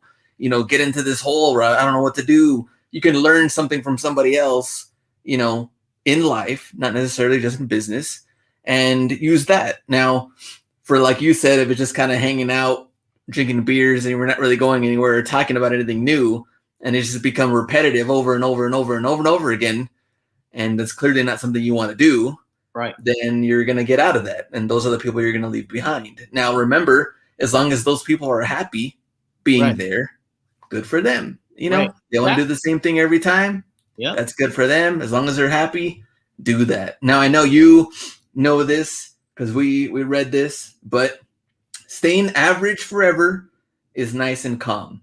S1: get into this hole where I don't know what to do? You can learn something from somebody else, in life, not necessarily just in business, and use that. Now, for like you said, if it's just kind of hanging out, drinking beers, and we're not really going anywhere or talking about anything new, and it's just become repetitive over and over and over and over and over again, and that's clearly not something you want to do,
S2: right?
S1: Then you're going to get out of that. And those are the people you're going to leave behind. Now, remember, as long as those people are happy being there, good for them. They want to do the same thing every time.
S2: Yeah.
S1: That's good for them. As long as they're happy, do that. Now, I know you know this because we read this, but staying average forever is nice and calm.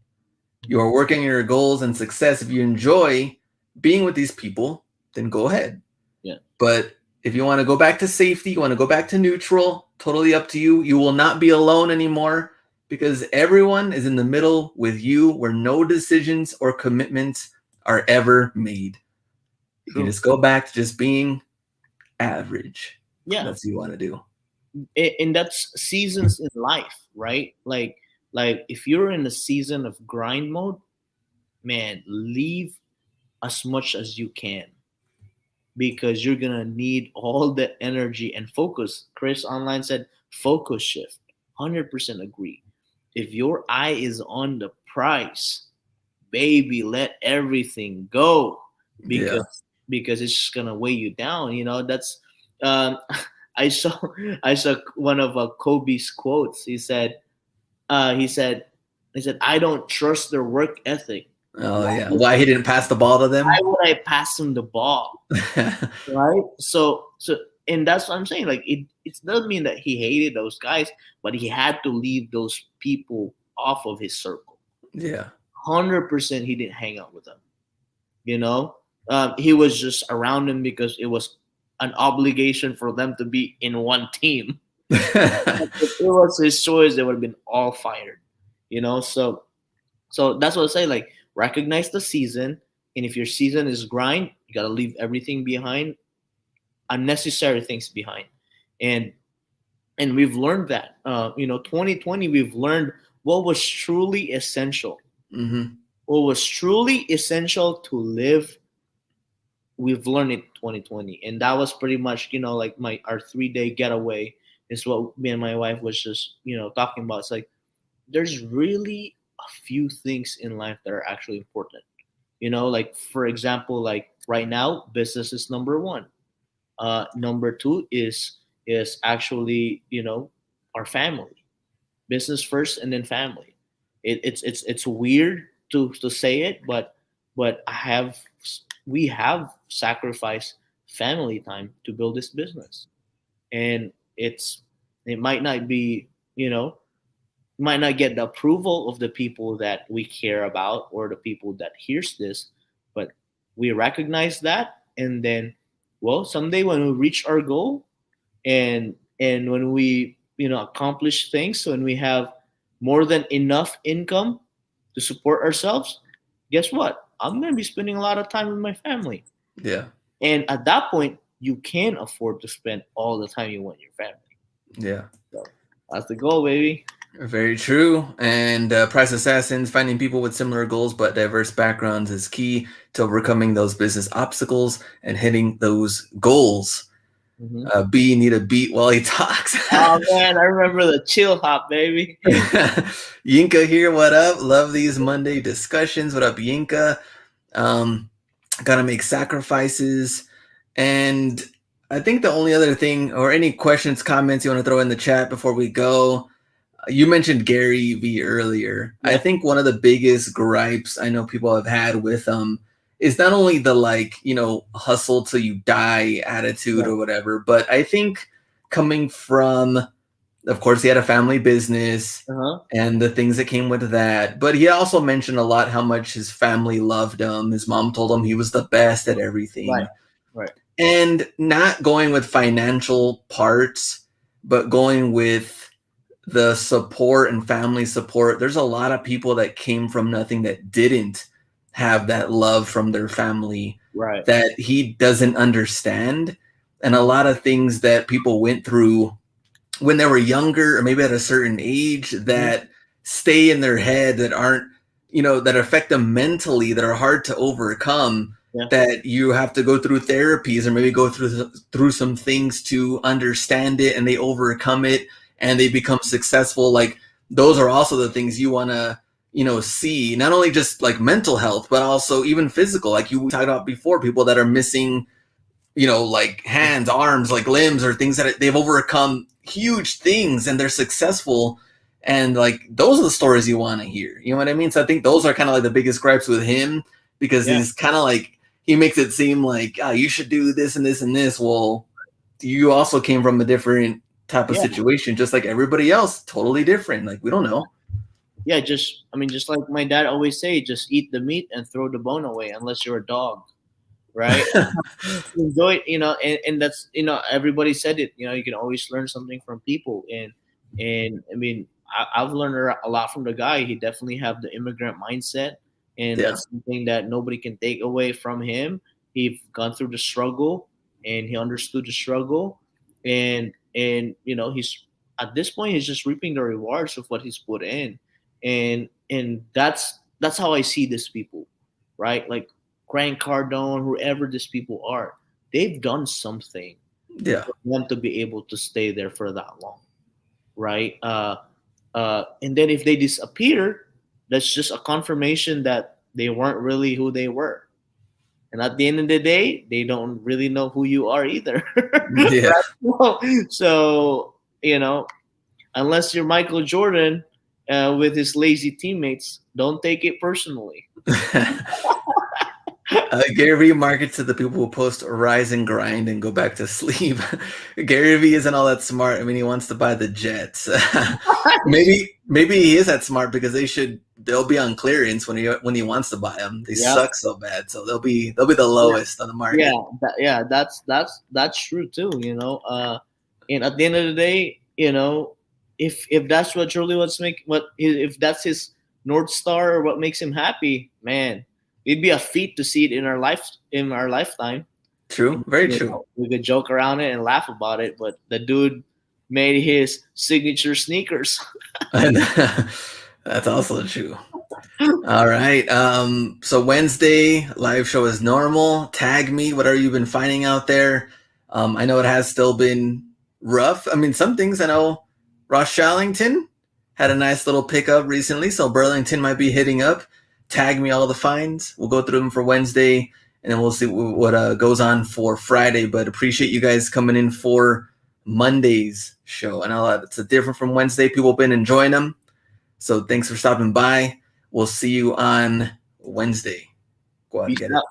S1: You are working on your goals and success. If you enjoy being with these people, then go ahead.
S2: Yeah.
S1: But if you want to go back to safety, you want to go back to neutral, totally up to you. You will not be alone anymore because everyone is in the middle with you where no decisions or commitments are ever made. You can just go back to just being average.
S2: Yeah.
S1: That's what you want to do.
S2: And that's seasons in life, right? Like if you're in a season of grind mode, man, leave as much as you can, because you're gonna need all the energy and focus. Chris online said focus shift. 100% agree. If your eye is on the price, baby, let everything go, because it's just gonna weigh you down. That's I saw one of Kobe's quotes. He said, I don't trust their work ethic.
S1: Oh yeah. Why he didn't pass the ball to them?
S2: Why would I pass him the ball? Right? So and that's what I'm saying. Like it doesn't mean that he hated those guys, but he had to leave those people off of his circle.
S1: Yeah.
S2: 100% he didn't hang out with them. He was just around them because it was an obligation for them to be in one team. If it was his choice, they would have been all fired. So that's what I say. Like, recognize the season, and if your season is grind, you gotta leave everything behind, unnecessary things behind, and we've learned that. 2020, we've learned what was truly essential.
S1: Mm-hmm.
S2: What was truly essential to live. We've learned it 2020, and that was pretty much like our 3-day getaway is what me and my wife was just talking about. It's like there's really a few things in life that are actually important. Like for example, like right now, business is number one. Number two is actually our family. Business first and then family. It's weird to say it, but we have sacrificed family time to build this business, and it might not be might not get the approval of the people that we care about or the people that hears this, but we recognize that, and then someday when we reach our goal and when we accomplish things, when we have more than enough income to support ourselves, guess what? I'm going to be spending a lot of time with my family.
S1: Yeah.
S2: And at that point, you can afford to spend all the time you want your family.
S1: Yeah.
S2: So that's the goal, baby.
S1: Very true. And Price Assassins, finding people with similar goals but diverse backgrounds is key to overcoming those business obstacles and hitting those goals. Mm-hmm. B need a beat while he talks.
S2: Oh man, I remember the chill hop, baby.
S1: Yinka here, what up? Love these Monday discussions. What up, Yinka? Gotta make sacrifices. And I think the only other thing, or any questions, comments you want to throw in the chat before we go, you mentioned Gary Vee earlier. Yeah. I think one of the biggest gripes I know people have had with is not only the hustle till you die attitude or whatever, but I think coming from, of course, he had a family business and the things that came with that. But he also mentioned a lot how much his family loved him. His mom told him he was the best at everything.
S2: Right.
S1: And not going with financial parts, but going with the support and family support. There's a lot of people that came from nothing that didn't have that love from their family that he doesn't understand. and a lot of things that people went through when they were younger or maybe at a certain age that stay in their head, that aren't, that affect them mentally, that are hard to overcome, that you have to go through therapies or maybe go through some things to understand it, and they overcome it and they become successful. Like, those are also the things you want to, see, not only just like mental health, but also even physical. Like you talked about before, people that are missing, like hands, arms, like limbs, or things that they've overcome huge things and they're successful. And like, those are the stories you want to hear. You know what I mean? So I think those are kind of like the biggest gripes with him, because he's kind of like, he makes it seem like, oh, you should do this and this and this. Well, you also came from a different type of situation, just like everybody else, totally different. Like, we don't know.
S2: Yeah, just like my dad always say, just eat the meat and throw the bone away, unless you're a dog, right? Enjoy it, and that's, everybody said it. You can always learn something from people, and I mean, I've learned a lot from the guy. He definitely have the immigrant mindset, and that's something that nobody can take away from him. He's gone through the struggle, and he understood the struggle, and he's, at this point, he's just reaping the rewards of what he's put in, and that's how I see these people, right? Like Grant Cardone, whoever these people are, they've done something for them to be able to stay there for that long, right? And then if they disappear, that's just a confirmation that they weren't really who they were. And at the end of the day, they don't really know who you are either.
S1: Yeah.
S2: So, unless you're Michael Jordan with his lazy teammates, don't take it personally.
S1: Gary Vee markets to the people who post rise and grind and go back to sleep. Gary Vee isn't all that smart. I mean, he wants to buy the Jets. maybe he is that smart, because they'll be on clearance when he wants to buy them. They suck so bad, so they'll be the lowest on the market.
S2: That's true too. And at the end of the day, if that's what truly if that's his North Star or what makes him happy, man, it'd be a feat to see it in our lifetime.
S1: True, very true.
S2: We could joke around it and laugh about it, but the dude made his signature sneakers.
S1: That's also true. All right. So Wednesday live show is normal. Tag me. What are you been finding out there? I know it has still been rough. I mean, some things I know. Ross Shallington had a nice little pickup recently, so Burlington might be hitting up. Tag me all the finds. We'll go through them for Wednesday, and then we'll see what goes on for Friday. But appreciate you guys coming in for Monday's show. I know it's different from Wednesday. People have been enjoying them. So thanks for stopping by. We'll see you on Wednesday. Go out and get it.